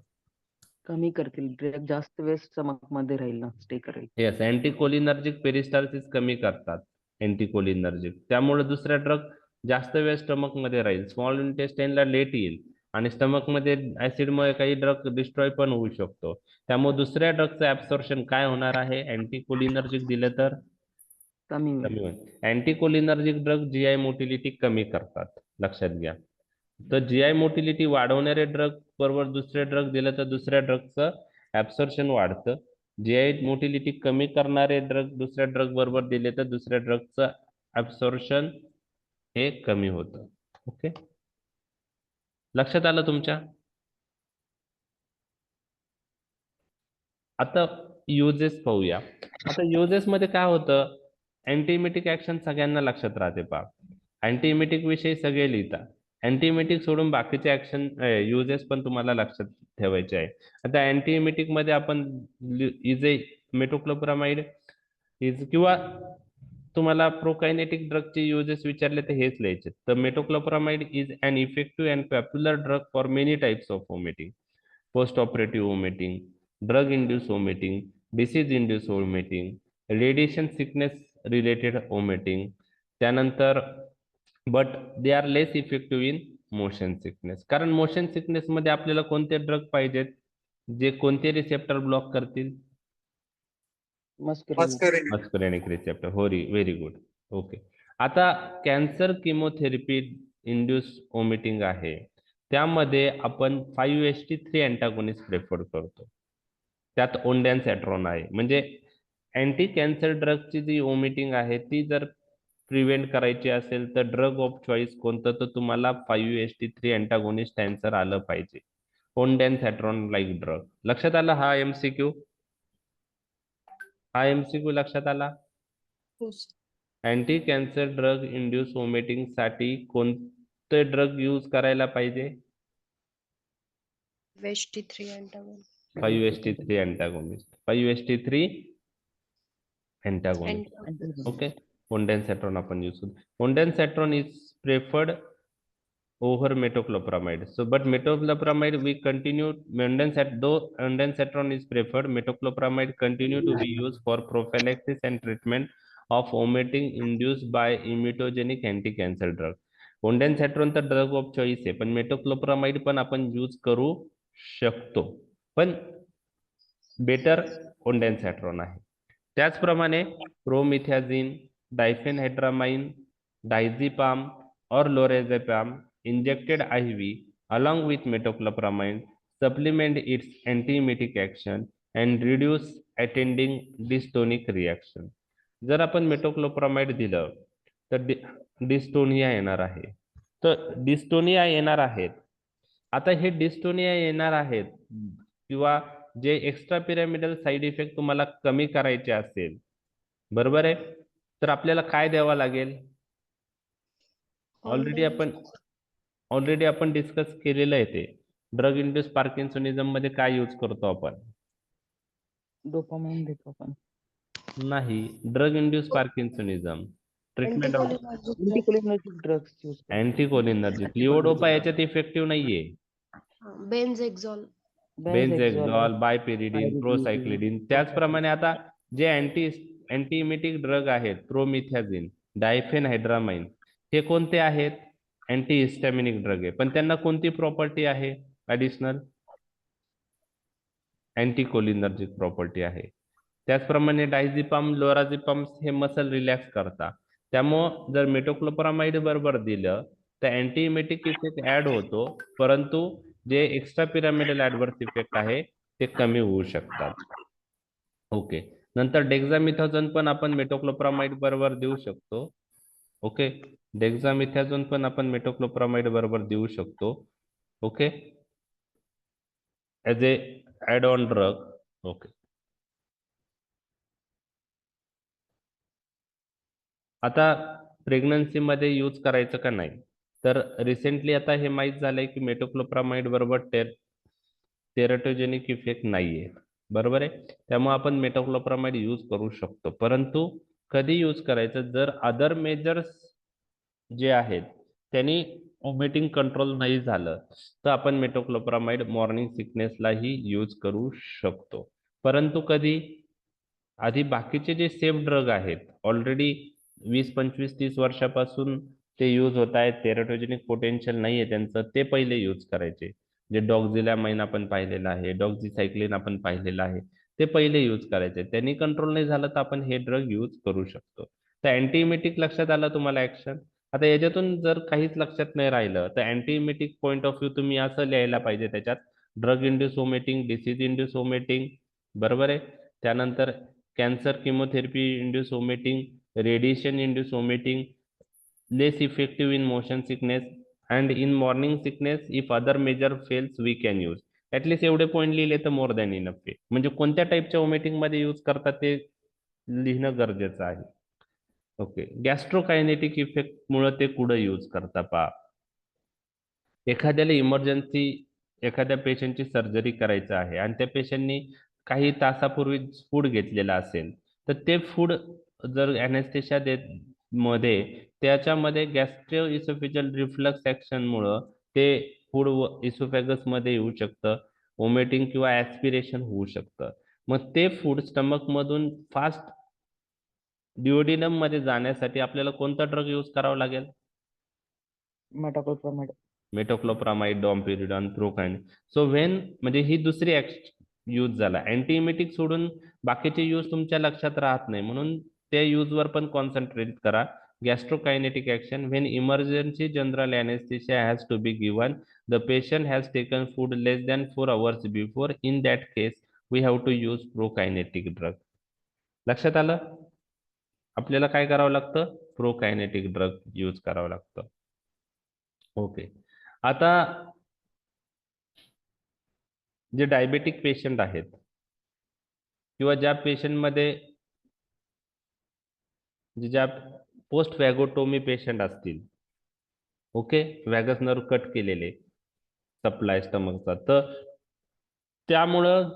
कमी करतील. ड्रग जास्त वेळ स्टमक मध्ये राहील ना, स्टे करेल. येस, अँटीकोलिनर्जिक पेरिस्टाल्सिस कमी करतात अँटीकोलिनर्जिक, त्यामुळे दुसऱ्या ड्रग जास्त वेळ स्टमक मध्ये राहील. स्मॉल इंटेस्टाईनला लेट येईल आणि स्टमक मध्ये ऍसिडमुळे काही ड्रग डिस्ट्रॉय पण होऊ शकतो. त्यामुळे दुसऱ्या ड्रगचं ऍब्सॉर्प्शन काय होणार आहे? अँटीकोलिनर्जिक दिलं तर कमी होईल. कमी होईल. अँटीकोलिनर्जिक ड्रग जीआय मोटिलिटी कमी करतात, लक्षात घ्या. तर जीआय मोटिलिटी वाढवणारे ड्रग बरोबर दुसरे ड्रग दिलं तर दुसऱ्या ड्रगचं ऍब्सॉर्प्शन वाढतं. जीआय मोटिलिटी कमी करणारे ड्रग दुसऱ्या ड्रग बरोबर दिले तर दुसऱ्या ड्रगचं ऍब्सॉर्प्शन हे कमी होतं. ओके, लक्षात आलं तुमच्या? आता युजेस पाहूया. आता युजेस मध्ये काय होतं? अँटीइमेटिक ऍक्शन सगळ्यांना लक्षात राहते पहा. अँटीइमेटिक विषयी सगळे लिहितात. अँटीइमेटिक सोडून बाकीचे ऍक्शन युजेस पण तुम्हाला लक्षात ठेवायचे आहे. आता अँटीइमेटिक मध्ये आपण इज ए मेटोक्लोप्रामाइड इज, किंवा तुम्हाला प्रोकायनेटिक ड्रगचे युजेस विचारले तर हेच लिहायचे. तर metoclopramide is an effective and popular drug for many types of vomiting, post operative vomiting, drug induce vomiting, disease induce vomiting, radiation sickness related vomiting. त्यानंतर but they are less effective in motion sickness. कारण motion sickness मध्ये आपल्याला कोणते drug पाहिजेत जे कोणते receptor block करतील? Muscarinic receptor. Very good. Okay. आता कॅन्सर किमोथेरपी इंड्यूस वॉमिटिंग आहे, त्यामध्ये आपण 5-HT3 अँटागोनिस्ट प्रेफर करतो. त्यात ओंडॅनसॅट्रॉन आहे. म्हणजे अँटी कॅन्सर ड्रगची जी वॉमिटिंग आहे ती जर प्रिव्हेंट करायची असेल तर ड्रग ऑफ चॉईस कोणतं? तर तुम्हाला 5-HT3 अँटागोनिस्ट आन्सर आलं पाहिजे. ओंडॅनसॅट्रॉन लाईक ड्रग. लक्षात आलं? हा एमसीक्यू लक्षात आला? Anti cancer drug induce vomiting साठी कोणते ड्रग यूज करायला पाहिजे? 5-HT3 antagonist. 5-HT3 antagonist. 5-HT3 antagonist. Okay. Ondansetron आपण यूज करू. Ondansetron is preferred over metoclopramide. So, but metoclopramide we continue. Though ondansetron is preferred, metoclopramide continue to be used for prophylaxis and treatment of vomiting induced by imitogenic anti-cancer drug. ondansetron तर drug of choice आहे, पण metoclopramide पण आपण use करू शकतो, पण better ओंडॅनसॅट्रॉन आहे. त्याचप्रमाणे प्रोमिथॅझिन, डायफेनहाइड्रामाइन, डायझेपाम और लोराझेपाम injected IV along with metoclopramide supplement its antiemetic action and reduce attending dystonic reaction. जर आपण मेटोक्लोप्रामाइड दिलं तर डिस्टोनिया येणार आहे. तर डिस्टोनिया येणार आहेत. आता हे डिस्टोनिया येणार आहेत किंवा जे एक्स्ट्रा पिरामिडल साइड इफेक्ट तुम्हाला कमी करायचे असेल, बरोबर आहे, तर आपल्याला काय द्यावं लागेल? ऑलरेडी आपण डिस्कस केलेलं आहे ते. ड्रग इंड्यूस पार्किन्सोनिझम मध्ये काय यूज करतो आपण? डोपामाइन देतो आपण. नाही, drug induce parkinsonism treatment of anticholinergic drugs use करतो. अँटीकोलिनर्जिक. लिओडोपा याच्यात इफेक्टिव्ह नाहीये. बेन्झेक्झॉल, बायपेरिडीन, प्रोसायक्लिडिन. त्याचप्रमाणे आता जे अँटीइमेटिक ड्रग आहेत, प्रोमिथॅझिन, डायफेनहाइड्रामाइन, हे कोणते आहेत? अँटीहिस्टॅमिनिक ड्रग आहे, पण त्यांना कोणती प्रॉपर्टी आहे? ऍडिशनल अँटीकोलिनर्जिक प्रॉपर्टी आहे. त्याचप्रमाणे डायझेपाम लोराझेपाम हे मसल रिलॅक्स करतात. त्यामुळं जर मेटोक्लोप्रामाइड बरोबर दिलं तर अँटीइमेटिक इफेक्ट ऍड होतो, परंतु जे एक्स्ट्रा पिरामिडल ऍडव्हर्स इफेक्ट आहे ते कमी होऊ शकतात. ओके, नंतर डेक्झामिथाझोन पण आपण मेटोक्लोप्रामाइड बरोबर देऊ शकतो. ओके, डेक्झामिथाझोन पण आपण मेटोक्लोप्रामाइड बरोबर देऊ शकतो. Okay, as a add on drug. Okay, आता प्रेग्नन्सीमध्ये यूज करायचं का नाही, तर रिसेंटली आता हे माहीत झालंय की मेटोक्लोप्रामाइड बरोबर टेरटोजेनिक इफेक्ट नाहीये, बरोबर आहे. त्यामुळे आपण मेटोक्लोप्रामाइड यूज करू शकतो, परंतु कधी यूज करायचं जर अदर मेजर्स जे आहेत त्यांनी वॉमिटिंग कंट्रोल नाही झालं तर आपण मेटोक्लोप्रामाइड मॉर्निंग सिकनेसलाही यूज करू शकतो. परंतु कधी आधी बाकीचे जे सेफ ड्रग आहेत ऑलरेडी 20, 25, 30 वर्षापासून ते यूज होत आहेत, टेरटोजेनिक पोटेन्शियल नाहीये त्यांचं, ते पहिले यूज करायचे. जे डॉक्झिलॅमाइन आपण पाहिलेलं आहे, डॉक्झिसायक्लिन आपण पाहिलेलं आहे, ते पहिले यूज करायचे. त्यांनी कंट्रोल नाही झालं तर आपण हे ड्रग यूज करू शकतो. तर अँटीइमेटिक लक्षात आलं तुम्हाला ऍक्शन. आता याच्यातून जर काहीच लक्षात नाही राहिलं तर अँटीइमेटिक पॉईंट ऑफ व्ह्यू तुम्ही असं लिहायला पाहिजे त्याच्यात, drug induce vomiting, disease induce vomiting, बरोबर आहे. त्यानंतर cancer chemotherapy induce vomiting, radiation induce vomiting, less effective in motion sickness and in morning sickness if other measure fails we can use. At least एवढे point लिहिले तर more than enough आहे. म्हणजे कोणत्या टाईपच्या वॉमिटिंग मध्ये यूज करतात ते लिहिणं गरजेचं आहे. ओके, गॅस्ट्रोकायनेटिक इफेक्ट मुळे ते कुठं यूज करता पहा. एखाद्याला इमर्जन्सी एखाद्या पेशंटची सर्जरी करायचं आहे आणि त्या पेशंटनी काही तासापूर्वी फूड घेतलेला असेल तर ते फूड जर अॅनेस्थेशिया मध्ये त्याच्यामध्ये गॅस्ट्रो इसोफेजियल रिफ्लक्स ऍक्शन मुळे ते फूड इसोफेगस मध्ये येऊ शकतं, वॉमिटिंग किंवा ऍस्पिरेशन होऊ शकतं. मग ते फूड स्टमक मधून फास्ट डिओडिनम मध्ये जाण्यासाठी आपल्याला कोणता ड्रग यूज करावा लागेल? मेटोक्लोप्रामाइड. मेटोक्लोप्रामाइड, डॉम्पिरिडॉन, प्रोकाइन. सो व्हेन म्हणजे ही दुसरी यूज झाला. अँटीइमेटिक सोडून बाकीचे यूज तुमच्या लक्षात राहत नाही, म्हणून त्या यूज वर पण कॉन्सन्ट्रेट करा. Gastrokinetic action when emergency general anaesthesia has to be given, the patient has taken food less than 4 hours before, in that case we have to use prokinetic drug. लक्षात आलं? आपल्याला काय करावं लागतं? प्रोकायनेटिक ड्रग यूज करावं लागतं. Okay, आता जे डायबेटिक पेशंट आहेत किंवा ज्या पेशंटमध्ये ज्या पोस्ट वॅगोटोमी पेशंट असतील, ओके, वॅगस नर्व कट केलेले सप्लाय स्टमकचा, तर त्यामुळं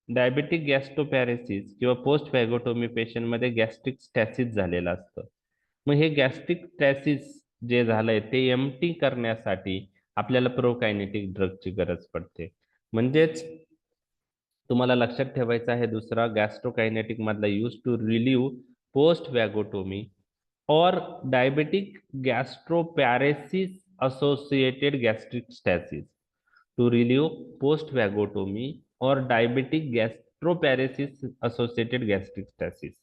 डायबेटिक गॅस्ट्रोपॅरेसिस किंवा पोस्ट वॅगोटोमी पेशंटमध्ये गॅस्ट्रिक स्टॅसिस झालेलं असतं. मग हे गॅस्ट्रिक स्टॅसिस जे झालंय ते एम्प्टी करण्यासाठी आपल्याला प्रोकायनेटिक ड्रगची गरज पडते. म्हणजेच तुम्हाला लक्षात ठेवायचं आहे दुसरा गॅस्ट्रोकायनेटिक मधला use to relieve post vagotomy or diabetic gastroparesis associated gastric stasis, to relieve post vagotomy or diabetic gastroparesis associated gastric stasis.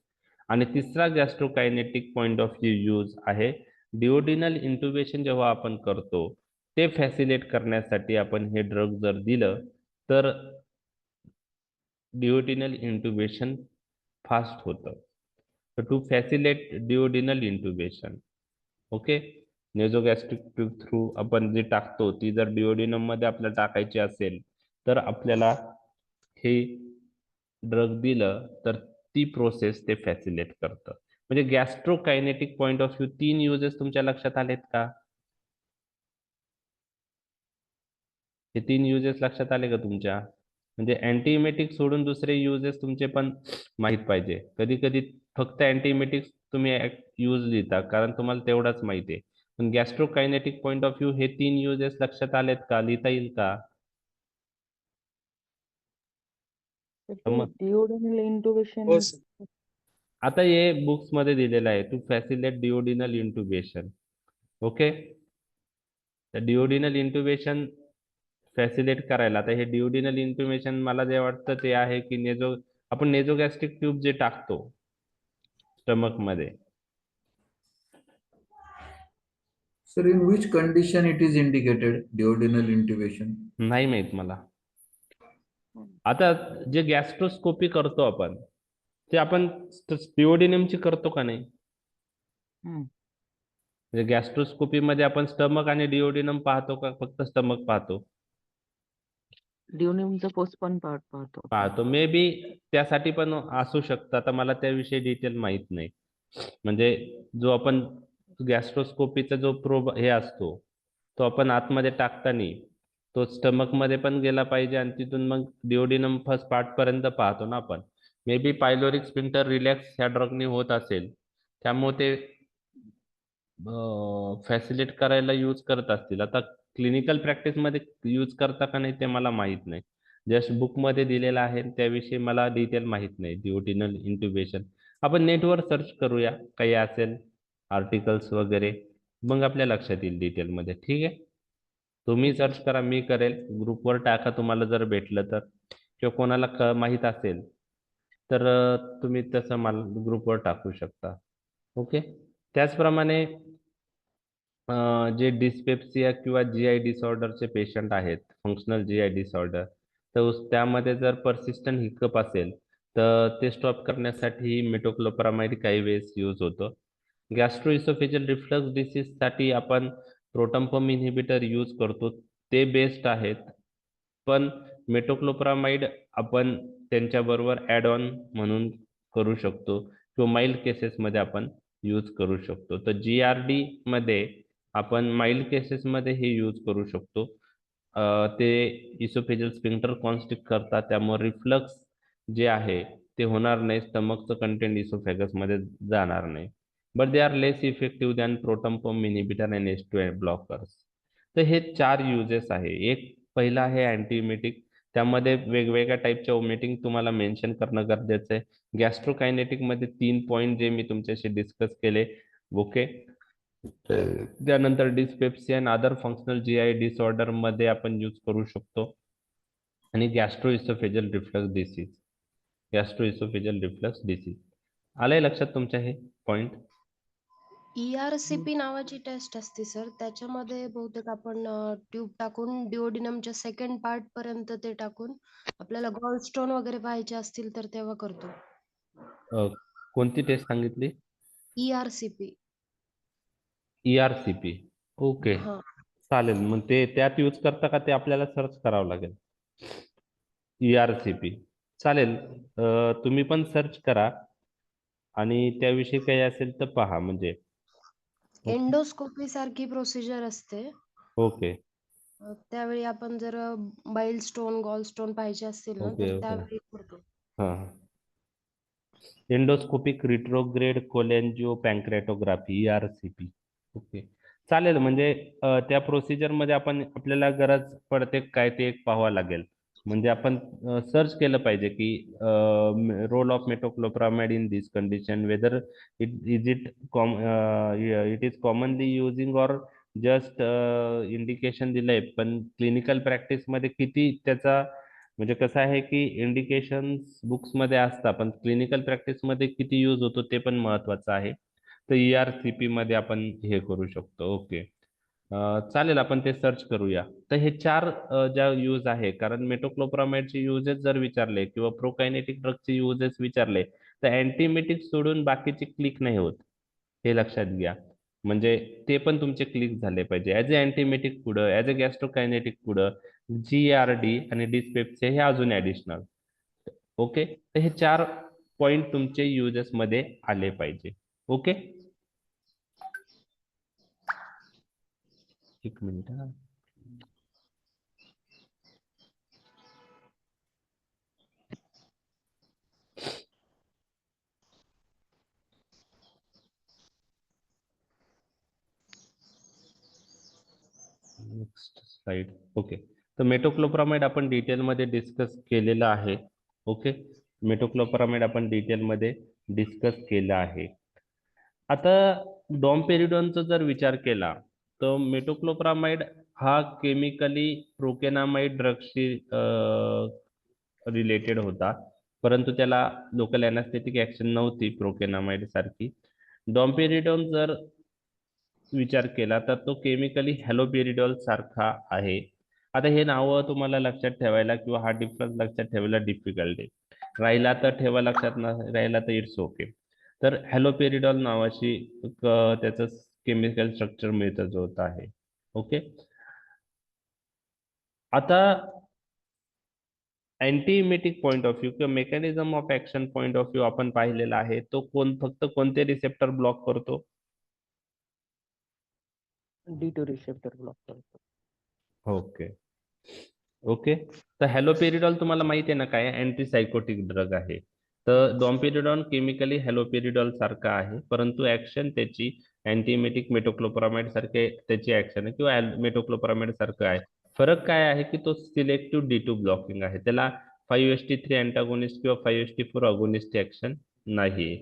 आणि तिसरा gastrokinetic point of view use आहे डिओडिनल इंट्युबेशन. जेव्हा आपण करतो ते फॅसिलेट करण्यासाठी आपण हे ड्रग जर दिलं तर डिओडिनल इंट्युबेशन फास्ट होतं. तर to facilitate duodenal intubation, okay, nasogastric tube through आपण जी टाकतो ती जर डिओडिनम मध्ये आपल्याला टाकायची असेल तर आपल्याला हे ड्रग दिलं तर ती प्रोसेस ते फॅसिलेट करतं. म्हणजे गॅस्ट्रोकायनेटिक पॉइंट ऑफ व्ह्यू 3 युजेस तुमच्या लक्षात आलेत का? हे 3 युजेस लक्षात आले का तुमच्या? म्हणजे अँटीइमेटिक सोडून दुसरे युजेस तुमचे पण माहित पाहिजे. कधी कधी फक्त अँटीइमेटिक तुम्ही यूज लिहिता कारण तुम्हाला तेवढाच माहिती आहे, पण गॅस्ट्रोकायनेटिक पॉइंट ऑफ व्ह्यू हे 3 युजेस लक्षात आलेत का? लिहिता येईल का? डिओडिनल इंट्युबेशन. हो सर. आता हे बुक्स मध्ये दिलेलं आहे to facilitate duodenal intubation. Okay, तर डिओडिनल इंट्युबेशन फॅसिलिट करायला. आता हे ड्युडिनल इन्फॉर्मेशन मला जे वाटतं ते आहे की आपण नेझोगॅस्ट्रिक ट्यूब जे टाकतो स्टमक मध्ये, Sir, in which condition it is indicated, duodenal intubation? नाही माहित मला. आता जे गॅस्ट्रोस्कोपी करतो आपण ते आपण ड्युओडेनमची करतो का नाही? हम्म. म्हणजे गॅस्ट्रोस्कोपी मध्ये आपण स्टमक आणि ड्युओडेनम पाहतो का फक्त स्टमक पाहतो? ड्युनिमचा पोस्ट पण पाहतो. पाहतो. मे बी त्यासाठी पण असू शकतं. आता मला त्याविषयी डिटेल माहित नाही. म्हणजे जो आपण गॅस्ट्रोस्कोपीचा जो प्रोब हे असतो तो आपण आतमध्ये टाकताना तो स्टमक मध्ये पण गेला पाहिजे आणि तिथून मग डिओडिनम फर्स्ट पार्ट पर्यंत पाहतो ना आपण. May be pyloric sphincter relax ह्या ड्रगने होत असेल, त्यामुळे ते फॅसिलिट करायला यूज करत असतील. आता क्लिनिकल प्रॅक्टिस मध्ये यूज करता का नाही ते मला माहित नाही. जस्ट बुक मध्ये दिलेला आहे त्याविषयी मला डिटेल माहित नाही. ड्युओडेनल इंट्युबेशन आपण नेटवर सर्च करूया, काही असेल आर्टिकल्स वगैरे, मग आपल्या लक्षात येईल डिटेल मध्ये. ठीक आहे, तुम्ही सर्च करा, मी करेल, ग्रुपवर टाका तुम्हाला जर भेटलं तर, किंवा कोणाला माहित असेल तर तुम्ही तसं मला ग्रुपवर टाकू शकता. ओके. त्याचप्रमाणे जे डिस्पेप्सिया किंवा जीआय डिसऑर्डरचे पेशंट आहेत, फंक्शनल जीआय डिसऑर्डर, तर त्यामध्ये जर परसिस्टंट हिकअप असेल तर ते स्टॉप करण्यासाठी मेटोक्लोप्रामाइड काही वेळेस यूज होतं. गॅस्ट्रोइसोफेजियल रिफ्लक्स डिसीज साठी आपण प्रोटॉन पंप इन्हिबिटर यूज करतो, ते बेस्ट आहेत. पण मेटोक्लोप्रामाइड आपण त्यांच्याबरोबर ॲड ऑन म्हणून करू शकतो किंवा माइल्ड केसेसमध्ये आपण यूज करू शकतो. तर GRD मध्ये आपण माइल्ड केसेसमध्ये हे यूज करू शकतो. ते इसोफेजियल स्फिंक्टर कॉन्स्ट्रिक्ट करतात, त्यामुळे रिफ्लक्स जे आहे ते होणार नाही, स्टमकचं कंटेंट इसोफेगस मध्ये जाणार नाही. But they are less effective than proton pump inhibitor and H2 blockers. तर हे 4 युजेस आहे. एक पहिला आहे अँटीइमेटिक, त्यामध्ये वेगवेगळ्या टाईपच्या ओमेटिंग तुम्हाला मेन्शन करणं गरजेचं आहे. गॅस्ट्रोकायनेटिक मध्ये 3 पॉईंट जे मी तुमच्याशी डिस्कस केले. ओके. त्यानंतर डिस्पेप्सिया आणि अदर फंक्शनल जीआय डिसऑर्डर मध्ये आपण यूज करू शकतो. आणि गॅस्ट्रोइसोफेजियल रिफ्लक्स डिसीज आलंय लक्षात तुमच्या हे पॉइंट? ERCP नावाची टेस्ट असते सर, त्याच्यामध्ये बहुतेक आपण ट्यूब टाकून डिओडिनमच्या सेकंड पार्ट पर्यंत ते टाकून आपल्याला गॉल स्टोन वगैरे पाहायचे असतील तर तेव्हा करतो. कोणती टेस्ट सांगितली? ERCP. ERCP. ओके, हा. चालेल. मग ते त्यात यूज करता का ते आपल्याला सर्च करावं लागेल? ERCP चालेल. तुम्ही पण सर्च करा आणि त्याविषयी काही असेल तर पहा. म्हणजे एंडोस्कोपी सारखी प्रोसिजर असते. ओके त्यावेळी आपण जर बाईल स्टोन, गॉल स्टोन पाहिजे असतील ना ओके तर ओके त्यावेळी करतो. हां. Endoscopic retrograde cholangio pancreatography ERCP. Okay, चालेल. म्हणजे त्या प्रोसिजर मध्ये आपल्याला गरज पडते काय ते एक पाहावं लागेल. म्हणजे आपण सर्च केलं पाहिजे की role of metoclopramide in this condition, whether it is commonly using or just indication दिलंय, पण क्लिनिकल प्रॅक्टिस मध्ये किती त्याचा म्हणजे कसं आहे की इंडिकेशन्स बुक्स मध्ये असतात, पण क्लिनिकल प्रॅक्टिस मध्ये किती यूज होतो ते पण महत्वाचं आहे. तर ERCP मध्ये आपण हे करू शकतो. ओके, चालेल, आपण ते सर्च करूया. तर हे 4 ज्या यूज आहे, कारण मेटोक्लोप्रामाइडचे युजेस जर विचारले किंवा प्रोकायनेटिक ड्रगचे युजेस विचारले तर अँटीमेटिक सोडून बाकीचे क्लिक नाही होत, हे लक्षात घ्या. म्हणजे ते पण तुमचे क्लिक झाले पाहिजे. ऍज अ अँटीमेटिक पुढं, ऍज अ गॅस्ट्रोकायनेटिक पुढं, GRD आणि डिस्पेप्सिया हे अजून ऍडिशनल. ओके, तर हे 4 पॉइंट तुमचे युजेस मध्ये आले पाहिजे. ओके, एक मिनिट. Next slide. ओके, तर मेटोक्लोप्रामाइड आपण डिटेलमध्ये डिस्कस केलेलं आहे. ओके, मेटोक्लोप्रामाइड आपण डिटेलमध्ये डिस्कस केलं आहे. आता डॉम्पेरिडॉनचा जर विचार केला तर मेटोक्लोप्रामाइड हा केमिकली प्रोकेनामाइड ड्रगशी रिलेटेड होता, परंतु त्याला लोकल अॅनास्थेटिक ऍक्शन नव्हती प्रोकेनामाइड सारखी. डॉम्पेरिडॉन जर विचार केला तर तो केमिकली हॅलोपेरिडॉल सारखा आहे. आता हे नावं तुम्हाला लक्षात ठेवायला किंवा हा डिफरन्स लक्षात ठेवायला डिफिकल्ट आहे. राहिला तर ठेवा लक्षात, न राहिला तर इट्स ओके. तर हॅलोपेरिडॉल नावाची त्याचं केमिकल स्ट्रक्चर मिळतं जो होत आहे. ओके. आता अँटीइमेटिक पॉइंट ऑफ व्ह्यू किंवा mechanism of action point of view आपण पाहिलेला आहे. तो फक्त कोणते रिसेप्टर ब्लॉक करतो? D2 रिसेप्टर ब्लॉक करतो. Okay okay. तर हॅलोपेरिडॉल तुम्हाला माहिती आहे ना काय, अँटीसायकोटिक ड्रग आहे. तर डॉम्पेरिडॉन केमिकली हॅलोपेरिडॉल सारखा आहे, परंतु ऍक्शन त्याची अँटीइमेटिक मेटोक्लोप्रामाइड सारखे त्याची ऍक्शन आहे किंवा मेटोक्लोप्रामाइड सारखं आहे. फरक काय आहे की तो सिलेक्टिव्ह D2 ब्लॉकिंग आहे. त्याला 5-HT3 अँटागोनिस्ट किंवा 5-HT4 अगोनिस्ट ऍक्शन नाही.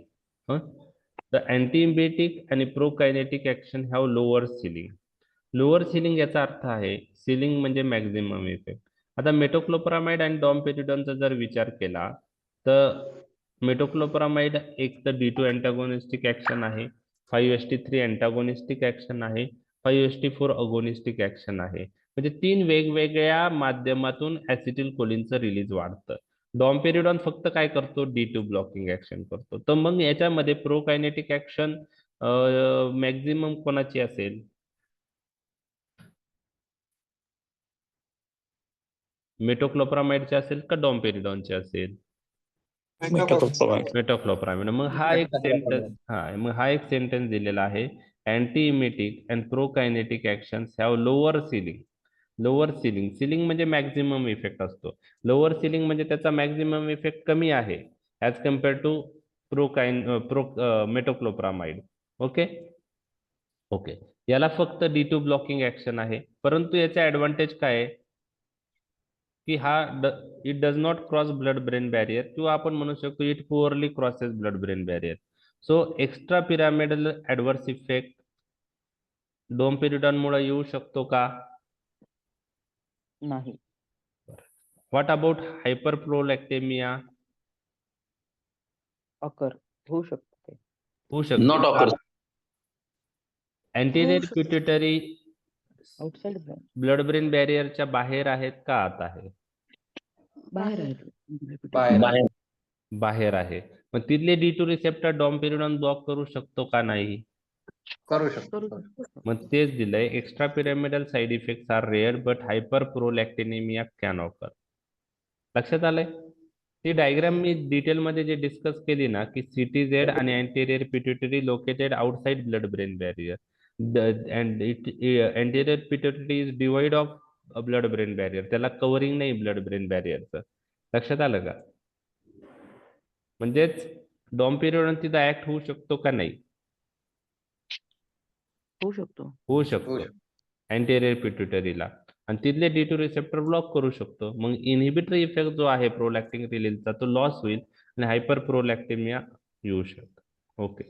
तर अँटीइमेटिक आणि prokinetic action have lower ceiling. Lower ceiling याचा अर्थ आहे, सिलिंग म्हणजे मॅक्झिमम इफेक्ट. आता मेटोक्लोप्रामाइड आणि डॉम्पेरिडॉनचा जर विचार केला तर मेटोक्लोप्रामाइड एक तर D2 अँटागोनिस्टिक ऍक्शन आहे, 5-HT3 अँटागोनिस्टिक ऍक्शन आहे, 5-HT4 अगोनिस्टिक ऍक्शन आहे. म्हणजे 3 वेगवेगळ्या माध्यमातून ऍसिटिल कोलिनचं रिलीज वाढतं. डॉम्पेरिडॉन फक्त काय करतो? D2 ब्लॉकिंग ऍक्शन करतो. तर मग याच्यामध्ये प्रोकायनेटिक ऍक्शन मॅक्झिमम कोणाची असेल? मेटोक्लोप्रामाइडचे असेल का डॉम्पेरिडॉनचे असेल? मेटोक्लोप्रामाइड. मग हा एक सेंटेन्स दिलेला आहे, antiemetic and prokinetic actions have lower ceiling. Lower ceiling, ceiling म्हणजे मॅक्झिमम इफेक्ट असतो. लोअर सिलिंग म्हणजे त्याचा मॅक्झिमम इफेक्ट कमी आहे as compare to metoclopramide. Okay okay. याला फक्त D2 ब्लॉकिंग ऍक्शन आहे, परंतु याचा ऍडव्हान्टेज काय आहे की हा it does not cross blood brain barrier, किंवा आपण म्हणू शकतो it poorly crosses blood brain barrier. So extra pyramidal adverse effect domperidone मुळे येऊ शकतो का? नाही. What about हायपरप्रोलॅक्टेमिया? अकर होऊ शकतो ते. होऊ शकते. Not occur. Anterior pituitary outside brain blood brain बॅरियरच्या बाहेर आहेत का आत आहे? बाहेर बाहेर. आहेत. बाहेर. बाहेर आहे. मग तिथले D2 रिसेप्टर डॉम्पेरिडॉन ब्लॉक करू शकतो का नाही? करू करू शकतो. शकतो. मग तेच दिलंय, extra pyramidal side effects are rare but hyper prolactinaemia can occur. लक्षात आलंय? ती डायग्राम मी डिटेल मध्ये जे डिस्कस केली ना की CTZ आणि anterior pituitary located outside blood brain barrier and anterior pituitary is divide of blood brain barrier. त्याला कव्हरिंग नाही ब्लड ब्रेन बॅरियरचं. लक्षात आलं का? म्हणजेच डॉम्पेरिडॉन तिथं ऍक्ट होऊ शकतो का नाही? होऊ शकतो. होऊ होऊ शकतो शकतो. अँटेरियर पिट्युटरीला, आणि तिथले D2 रिसेप्टर ब्लॉक करू शकतो. मग इनहिबिटरी इफेक्ट जो आहे प्रोलॅक्टिन रिलीजचा तो लॉस होईल आणि हायपर प्रोलॅक्टिमिया येऊ शकतो. ओके.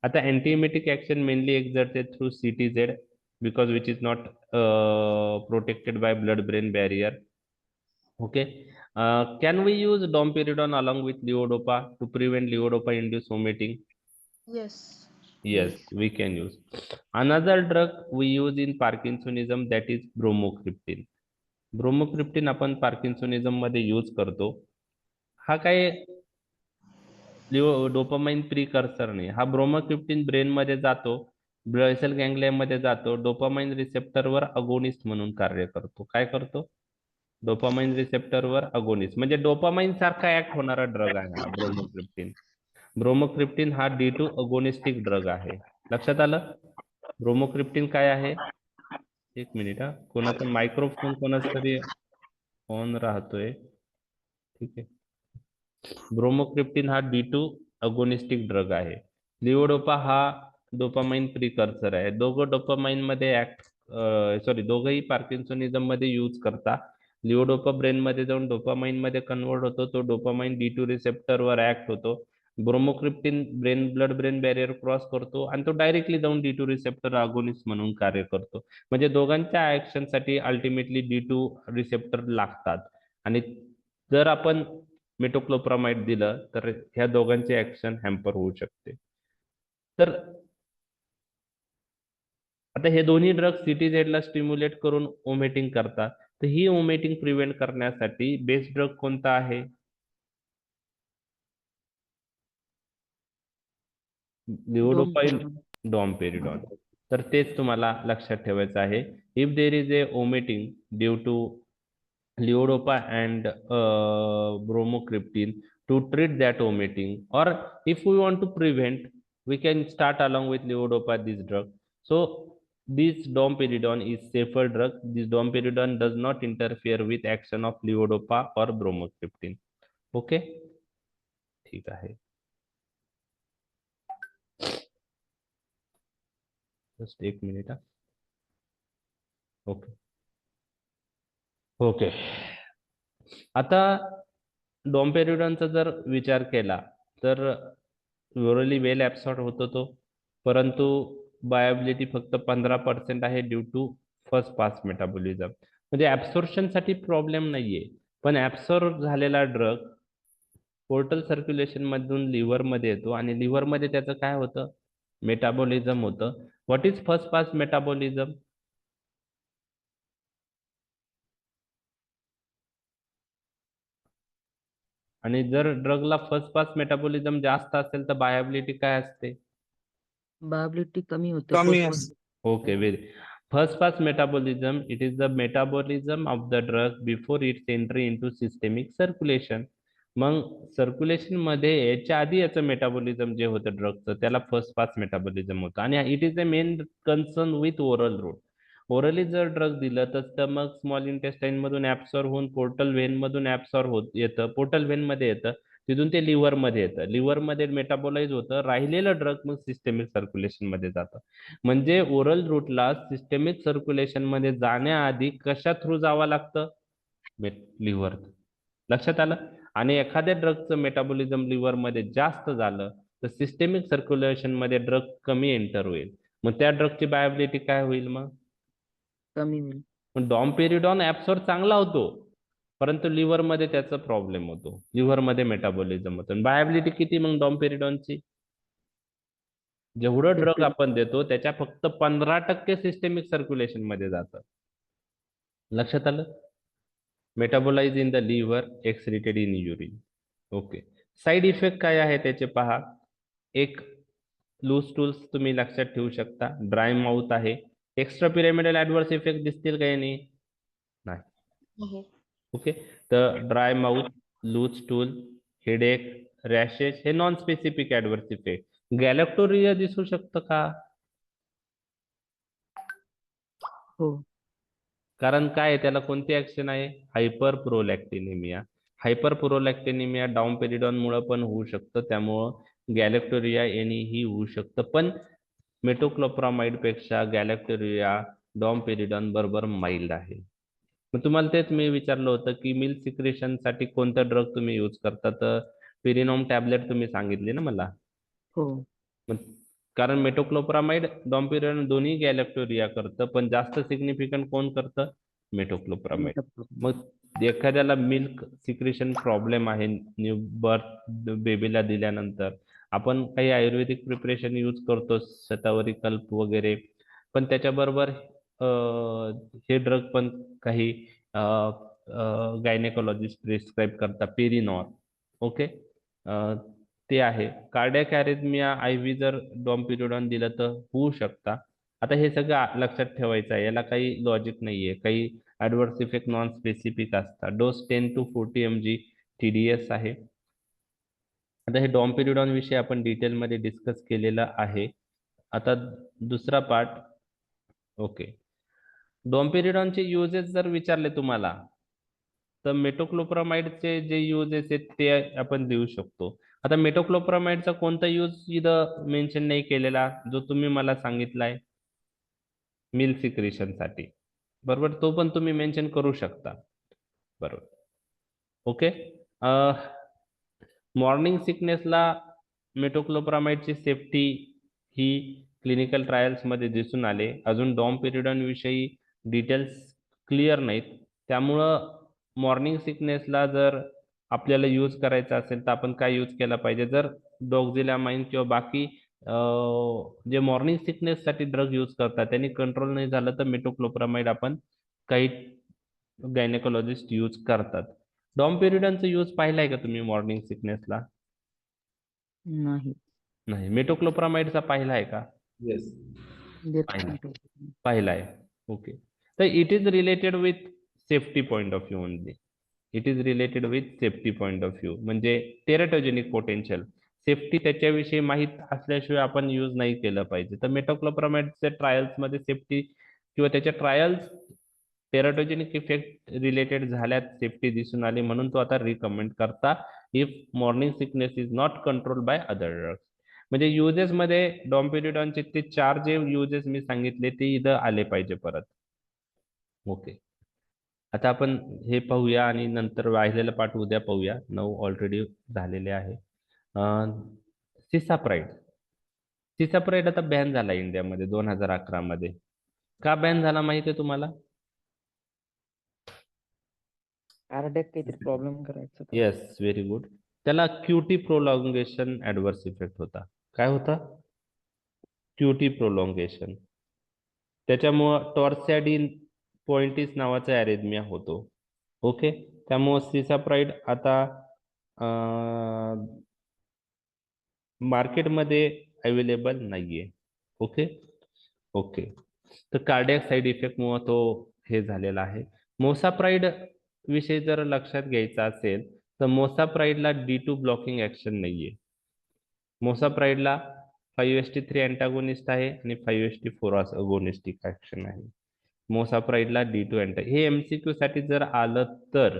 आता antiemetic action mainly exerted through CTZ because which is not protected by blood brain barrier. Okay. Can we use domperidone along with levodopa to prevent levodopa induced vomiting? Yes. Yes, we can use. Another drug we use in Parkinsonism, that is bromocriptine. Bromocriptine आपण पार्किन्सोनिझम मध्ये use करतो. हा काय dopamine precursor नाही. हा bromocriptine brain मध्ये जातो, Basel ganglia मध्ये जातो, डोपामाइन रिसेप्टरवर अगोनिस्ट म्हणून कार्य करतो. काय करतो? डोपामाइन रिसेप्टरवर अगोनिस्ट, म्हणजे डोपामाइन सारखा ऍक्ट होणारा ड्रग आहे हा ब्रोमोक्रिप्टिन. ब्रोमोक्रिप्टिन हा D2 अगोनिस्टिक ड्रग आहे. लक्षात आलं? ब्रोमोक्रिप्टिन काय आहे? एक मिनिट हा, कोणाचा मायक्रोफोन कोणाच तरी ऑन राहतोय. ठीक आहे. ब्रोमोक्रिप्टिन हा D2 अगोनिस्टिक ड्रग आहे. लिओडोपा हा डोपामाइन प्रिकर्सर आहे. दोघं डोपामाइन मध्ये दोघंही पार्किन्सोनिझम मध्ये यूज करतात. लिओडोपा ब्रेन मध्ये जाऊन डोपामाइन मध्ये कन्वर्ट होतो, तो डोपामाइन D2 रिसेप्टरवर ऍक्ट होतो bromocriptine blood brain barrier cross करतो आणि तो डायरेक्टली जाऊन D2 रिसेप्टर अगोनिस्ट म्हणून कार्य करतो. म्हणजे दोघांच्या ऍक्शनसाठी अल्टिमेटली D2 रिसेप्टर लागतात. आणि जर आपण मेटोक्लोप्रामाइड दिलं तर ह्या दोघांचे ऍक्शन हॅम्पर होऊ शकते. तर आता हे दोन्ही ड्रग CTZ ला स्टिम्युलेट करून ओमेटिंग करतात. तर ही ओमेटिंग प्रिव्हेंट करण्यासाठी बेस्ट ड्रग कोणता आहे? लिओडोपाइन, डॉमपेरिडॉन. तर तेच तुम्हाला लक्षात ठेवायचं आहे. If there is a vomiting due to levodopa and bromocriptine to treat that omitting, or if we want to prevent, we can start along with levodopa this drug. So this domperidone is safer drug. This domperidone does not interfere with action of levodopa or bromocriptine. Okay, ठीक आहे. Just एक minute. Okay okay. आता डॉम्पेरिडॉनचा जर विचार केला तर orally वेल absorb होतो तो, परंतु बायोबिलिटी फक्त 15% आहे due to first pass metabolism. म्हणजे ऍब्सॉर्प्शन साठी प्रॉब्लेम नाहीये, पण ऍब्सॉर्ब झालेला ड्रग पोर्टल सर्क्युलेशन मधून लिव्हर मध्ये येतो आणि लिव्हर मध्ये त्याचं काय होतं? मेटाबॉलिझम होतं. What is first pass metabolism? आणि जर ड्रगला फर्स्ट पास मेटाबॉलिझम जास्त असेल तर बायोबिलिटी काय असते? बायोबिलिटी कमी होते. कमी postpone- असते. Okay, very. First pass metabolism, it is the metabolism of the drug before its entry into systemic circulation. मग सर्क्युलेशन मध्ये याच्या आधी याचं मेटाबॉलिझम जे होतं ड्रगचं त्याला फर्स्ट पास मेटाबॉलिझम होतं. आणि it is the main concern with oral route. Orally जर ड्रग दिलं तर मग स्मॉल इंटेस्टाईन मधून ऍब्सॉर्ब होऊन पोर्टल व्हेन मधून ऍब्सॉर्ब होत येतं, पोर्टल व्हेन मध्ये येतं, तिथून ते लिव्हर मध्ये येतं, लिव्हर मध्ये मेटाबॉलाइज होतं, राहिलेलं ड्रग मग सिस्टेमिक सर्क्युलेशन मध्ये जातं. म्हणजे ओरल रूटला सिस्टेमिक सर्क्युलेशन मध्ये जाण्याआधी कशा थ्रू जावं लागतं? लिव्हर. लक्षात आलं? आणि एखाद्या ड्रगचं मेटाबॉलिझम लिव्हर मध्ये जास्त झालं तर सिस्टेमिक सर्क्युलेशन मध्ये ड्रग कमी एंटर होईल. मग त्या ड्रगची बायोबिलिटी काय होईल? मग कमी होईल. पण डॉम्पेरिडॉन ऍब्सॉर्ब चांगला होतो, परंतु लिव्हर मध्ये त्याचा प्रॉब्लेम होतो, लिव्हर मध्ये मेटाबॉलिझम होतं. बायोबिलिटी किती मग डॉम्पेरिडॉनची? जेवढं ड्रग आपण देतो त्याच्या फक्त 15% सिस्टेमिक सर्क्युलेशन मध्ये जातं. लक्षात आलं? Metabolise in the liver, excreted in urine. Okay. Side effect काय आहे त्याचे पहा. एक लूज टूल्स तुम्ही लक्षात ठेवू शकता, ड्राय माउथ आहे. एक्स्ट्रा पिरामिडल ऍडव्हर्स इफेक्ट दिसतील काही नाही? नाही. ओके. तर dry mouth, loose stool, headache, rashes हे non specific adverse effect. Galactorrhoea दिसू शकतं का? हो. कारण काय त्याला कोणती ऍक्शन आहे? हायपर प्रोलॅक्टिनेमिया. हायपर प्रोलॅक्टिनेमिया डॉम्पेरिडॉन मुळे पण होऊ शकतं, त्यामुळं गॅलेक्टोरिया ही होऊ शकतं. पण मेटोक्लोप्रामाइड पेक्षा गॅलेक्टोरिया डॉम्पेरिडॉन बरोबर माइल्ड आहे. मग तुम्हाला तेच मी विचारलं होतं की मिल्क सिक्रेशन साठी कोणता ड्रग तुम्ही यूज करता, तर पिरिनॉम टॅबलेट तुम्ही सांगितले ना मला. हो. कारण मेटोक्लोप्रामाइड, डॉम्पेरिडॉन दोन्ही गॅलेक्टोरिया करतं, पण जास्त सिग्निफिकंट कोण करतं? मेटोक्लोप्रामाइड. मग एखाद्याला मिल्क सिक्रेशन प्रॉब्लेम आहे न्यू बर्थ बेबीला दिल्यानंतर, आपण काही आयुर्वेदिक प्रिपरेशन यूज करतो, शतावरी कल्प वगैरे, पण त्याच्याबरोबर हे ड्रग पण काही गायनेकोलॉजिस्ट प्रिस्क्राईब करतात, पेरिनॉर. ओके. ते आहे. कार्डियक अॅरिथमिया IV जर डॉम्पेरिडॉन दिलं तर होऊ शकता. आता हे सगळं लक्षात ठेवायचं आहे, याला काही लॉजिक नाहीये, काही ऍडव्हर्स इफेक्ट नॉन स्पेसिफिक असतात. डोस 10 to 40 mg TDS आहे. आता हे डॉम्पेरिडॉन विषयी आपण डिटेलमध्ये डिस्कस केलेलं आहे. आता दुसरा पार्ट. ओके. डॉम्पेरिडॉनचे युजेस जर विचारले तुम्हाला तर मेटोक्लोप्रामाइडचे जे युजेस आहेत ते आपण देऊ शकतो. आता मेटोक्लोप्रामाइडचा कोणता यूज इथं मेन्शन नाही केलेला, जो तुम्ही मला सांगितलाय मिल्क सिक्रेशन साठी, बरोबर, तो पण तुम्ही मेन्शन करू शकता. बरोबर. ओके. मॉर्निंग सिकनेसला मेटोक्लोप्रामाइडची सेफ्टी ही क्लिनिकल ट्रायल्स मध्ये दिसून आले. अजून डॉम्पेरिडॉन विषयी डिटेल्स क्लिअर नाहीत. त्यामुळं मॉर्निंग सिकनेसला जर आपल्याला यूज करायचा असेल तर आपण काय यूज केला पाहिजे? जर डॉक्झिलॅमाइन किंवा बाकी जे मॉर्निंग सिकनेस साठी ड्रग यूज करतात त्यांनी कंट्रोल नाही झालं तर मेटोक्लोप्रामाइड आपण काही गायनेकोलॉजिस्ट यूज करतात. डॉम्पेरिडॉनचा यूज पाहिलाय का तुम्ही मॉर्निंग सिकनेसला? नाही. नाही. मेटोक्लोप्रामाइडचा पाहिला आहे का? Yes. देत पाहिला. नाही. पाहिला आहे. ओके. तर it is related with safety point of view only. It is related with safety point of view म्हणजे टेराटोजेनिक पोटेन्शियल सेफ्टी त्याच्याविषयी माहीत असल्याशिवाय आपण यूज नाही केलं पाहिजे. तर मेटोक्लोप्रामाइडच्या ट्रायल्स मध्ये सेफ्टी किंवा त्याच्या ट्रायल्स टेराटोजेनिक इफेक्ट रिलेटेड झाल्यात सेफ्टी दिसून आली म्हणून तो आता रिकमेंड करता if morning sickness is not control by other drugs. म्हणजे युजेस मध्ये डॉम्पेरिडॉनचे ते 4 जे युजेस मी सांगितले ते इथं आले पाहिजे परत. ओके. आता आपण हे पाहूया आणि नंतर राहिलेला पाठ उद्या पाहूया. 9 ऑलरेडी झालेले आहे. सिसाप्राइड. सिसाप्राइड आता बॅन झाला इंडियामध्ये 2011 मध्ये. का बॅन झाला माहिती आहे तुम्हाला? कार्डियक काहीतरी प्रॉब्लेम करायचा तर. Yes, very good. त्याला क्यूटी प्रोलॉंगेशन ऍडव्हर्स इफेक्ट होता. काय होता? क्यूटी प्रोलॉंगेशन. त्याच्यामुळं टॉर्सॅडिन पॉइंटिस नावाचा ॲरेथमिया होतो. ओके. त्यामुळं सिसाप्राइड आता मार्केटमध्ये अवेलेबल नाहीये. ओके. ओके. तर कार्डियक साईड इफेक्टमुळे तो हे झालेला आहे. मोसाप्राइड विषयी जर लक्षात घ्यायचा असेल तर मोसाप्राइडला D2 ब्लॉकिंग ऍक्शन नाहीये. मोसाप्राइडला 5-HT3 अँटागोनिस्ट आहे आणि 5-HT4 अगोनिस्टिक ऍक्शन आहे. मोसाप्राइडला D2 हे MCQ साठी जर आलं तर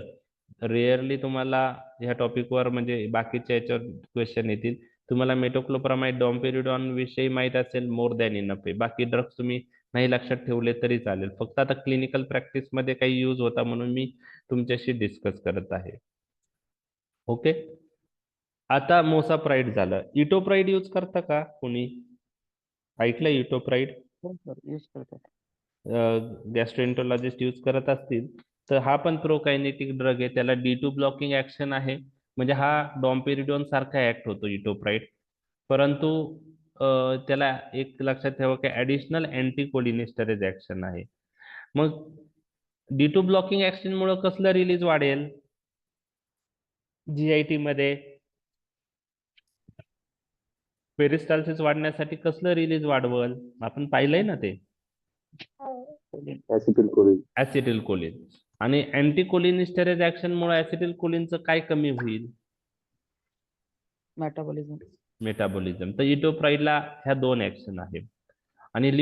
रेअरली तुम्हाला ह्या टॉपिकवर म्हणजे बाकीच्या याच्यावर क्वेश्चन येतील. तुम्हाला मेटोक्लोप्रामाइड डॉम्पेरिडॉन विषयी माहित असेल मोर दॅन इनफ आहे. बाकी ड्रग्स तुम्ही नाही लक्षात ठेवले तरी चालेल. फक्त आता क्लिनिकल प्रॅक्टिस मध्ये काही यूज होता म्हणून मी तुमच्याशी डिस्कस करत आहे. ओके. आता मोसाप्राइड झालं. इटोप्राइड यूज करता का कोणी? ऐकलं इटोप्राइड? हो सर, यूज करतात. गॅस्ट्रोएंटरोलॉजिस्ट यूज करत असतील तर हा पण प्रोकायनेटिक ड्रग आहे. त्याला D2 ब्लॉकिंग ऍक्शन आहे. म्हणजे हा डॉम्पेरिडॉन सारखा ऍक्ट होतो इटोप्राइड. परंतु त्याला एक लक्षात ठेवा की ऍडिशनल अँटीकोलिनिस्टरेज ऍक्शन आहे. मग D2 ब्लॉकिंग ऍक्शन मुळे कसलं रिलीज वाढेल? GIT मध्ये पेरिस्टाल्सिस वाढण्यासाठी कसलं रिलीज वाढवल? आपण पाहिलंय ना ते ऍसिटिल कोलिन. आणि अँटीकोलिनिस्टरेज ऍक्शन मुळे ऍसिटिल कोलिनचं काय कमी होईल? मेटाबॉलिझम. मेटाबॉलिझम. तर इटोप्राइडला ह्या 2 ऍक्शन आहेत. आणि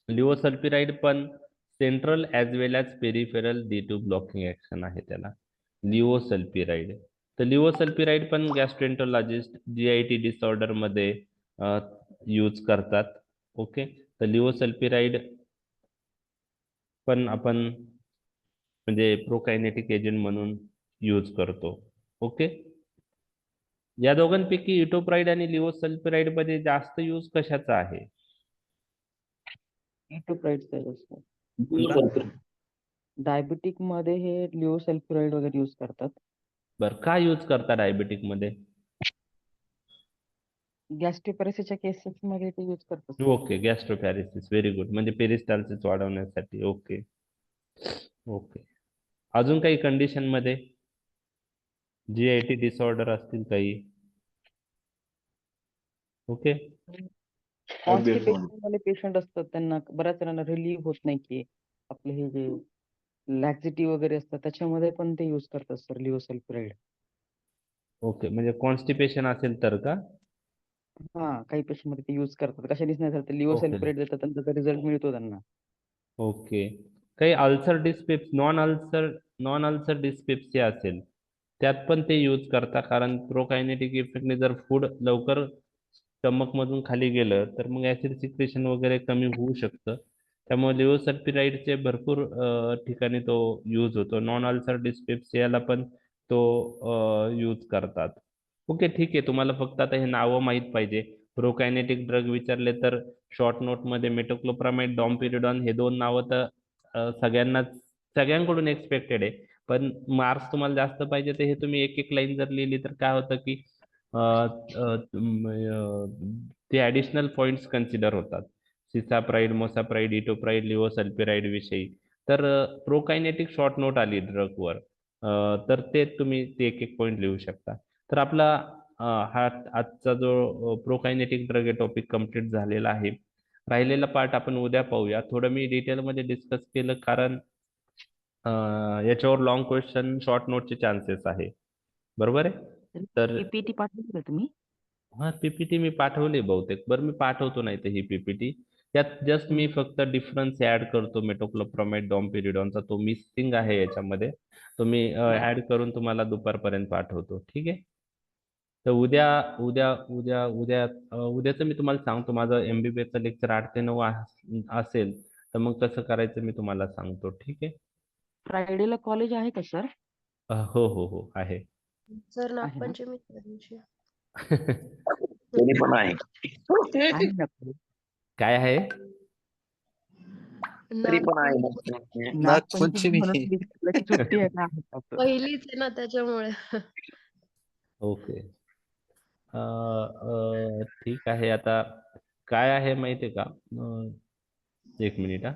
लिओसल्पिराइड पण central as well as peripheral D2 blocking action आहे त्याला. लिओसल्पिराइड. तर लिओसल्पिराइड पण गॅस्ट्रोएंटरोलॉजिस्ट GIT डिसऑर्डर मध्ये यूज करतात. ओके. तर लिओसल्पिराइड पण आपण म्हणजे प्रोकायनेटिक एजंट म्हणून यूज करतो. ओके. या दोघांपैकी इटोप्राइड आणि लिओसल्पिराइड मध्ये जास्त यूज कशाचा आहे? इटोप्राइडचा असतो. डायबिटिक मध्ये हे लिओसल्फ्युराइड वगैरे यूज करतात. बर, का यूज करता डायबेटिक मध्ये? गॅस्ट्रोपॅरेसिसच्या केसेस मध्ये ते यूज करतात. ओके. Gastroparesis, very good. म्हणजे पेरिस्टाल्सिस वाढवण्यासाठी. ओके. ओके. अजून काही कंडिशन मध्ये GIT डिसऑर्डर असतील काही? ओके. कॉन्स्टिपेशन वाले पेशंट असतात त्यांना बऱ्याच जणांना रिलीव्ह होत नाही की आपले हे जे लॅक्झिटी वगैरे असतात त्याच्यामध्ये पण ते यूज करतात सर लिओसल्फ्युराइड. ओके. म्हणजे कॉन्स्टिपेशन असेल तर का? हा, काही पेशंट मध्ये ते यूज करतात. कशानेच नाही झालं तर ओके. लिओसल्फ्युराइड देतात आणि त्याचा रिझल्ट मिळतो त्यांना. ओके. काही अल्सर डिस्पेप्स नॉन अल्सर डिस्पेप्सिया असेल त्यात पण ते यूज करता. कारण प्रोकायनेटिक इफेक्टने जर फूड लवकर स्टमक मधून खाली गेलं तर मग ऍसिड सिक्रेशन वगैरे कमी होऊ शकतं. त्यामुळे लिओसल्पिराइडचे भरपूर ठिकाणी तो यूज होतो. नॉन अल्सर डिस्पेप्सियाला पण तो यूज करतात. ओके, ठीक आहे. तुम्हाला फक्त आता हे नावं माहित पाहिजे. प्रोकायनेटिक ड्रग विचारले तर शॉर्ट नोट मध्ये मेटोक्लोप्रामाइड, डॉम्पिरिडॉन हे 2 नावं तर सगळ्यांकडून एक्सपेक्टेड आहे. पण मार्क्स तुम्हाला जास्त पाहिजे तर हे तुम्ही एक एक लाईन जर लिहिली तर काय होतं की अ, अ, ते ऍडिशनल पॉइंट्स कन्सिडर होतात. सिसाप्राइड, मोसाप्राइड, इटोप्राइड, लिओसल्फिराइड विषयी. तर प्रोकायनेटिक शॉर्ट नोट आली ड्रगवर, तर ते तुम्ही ते एक एक पॉइंट लिहू शकता. तर आपला हा आजचा जो प्रोकायनेटिक ड्रग आहे टॉपिक कम्प्लीट झालेला आहे. राहिलेला पार्ट आपण उद्या पाहूया. थोडं मी डिटेलमध्ये डिस्कस केलं कारण याच्यावर लॉंग क्वेश्चन शॉर्ट नोटचे चान्सेस आहे. बरोबर आहे. तर पीपीटी पाठवली का तुम्ही? हा, पीपीटी मी पाठवली बहुतेक. बरं, मी पाठवतो नाही तर ही पीपीटी. त्यात जस्ट मी फक्त डिफरन्स ऍड करतो मेटोक्लोप्रामाइड, डॉम्पिरिडॉनचा तो मिसिंग आहे याच्यामध्ये. तो मी ऍड करून तुम्हाला दुपारपर्यंत पाठवतो. ठीक आहे. तर उद्या उद्या उद्या उद्या उद्याचं मी तुम्हाला सांगतो. माझं एमबीबीएसचं लेक्चर 8 ते 9 असेल, तर मग कसं करायचं मी तुम्हाला सांगतो. ठीक आहे. फ्रायडेला कॉलेज आहे का सर? हो हो हो आहे. सर आहे ना? नागपंचमी त्या दिवशी. तरी पण आहे. आहे ना college? काय आहे? तरी पण आहे नागपंचमी नागपंचमी म्हणून विचारलं की सुट्टी आहे का आहे असं. पहिलीच आहे ना त्याच्यामुळे. ओके. ठीक आहे. आता काय आहे माहिती आहे का? एक मिनिट हा.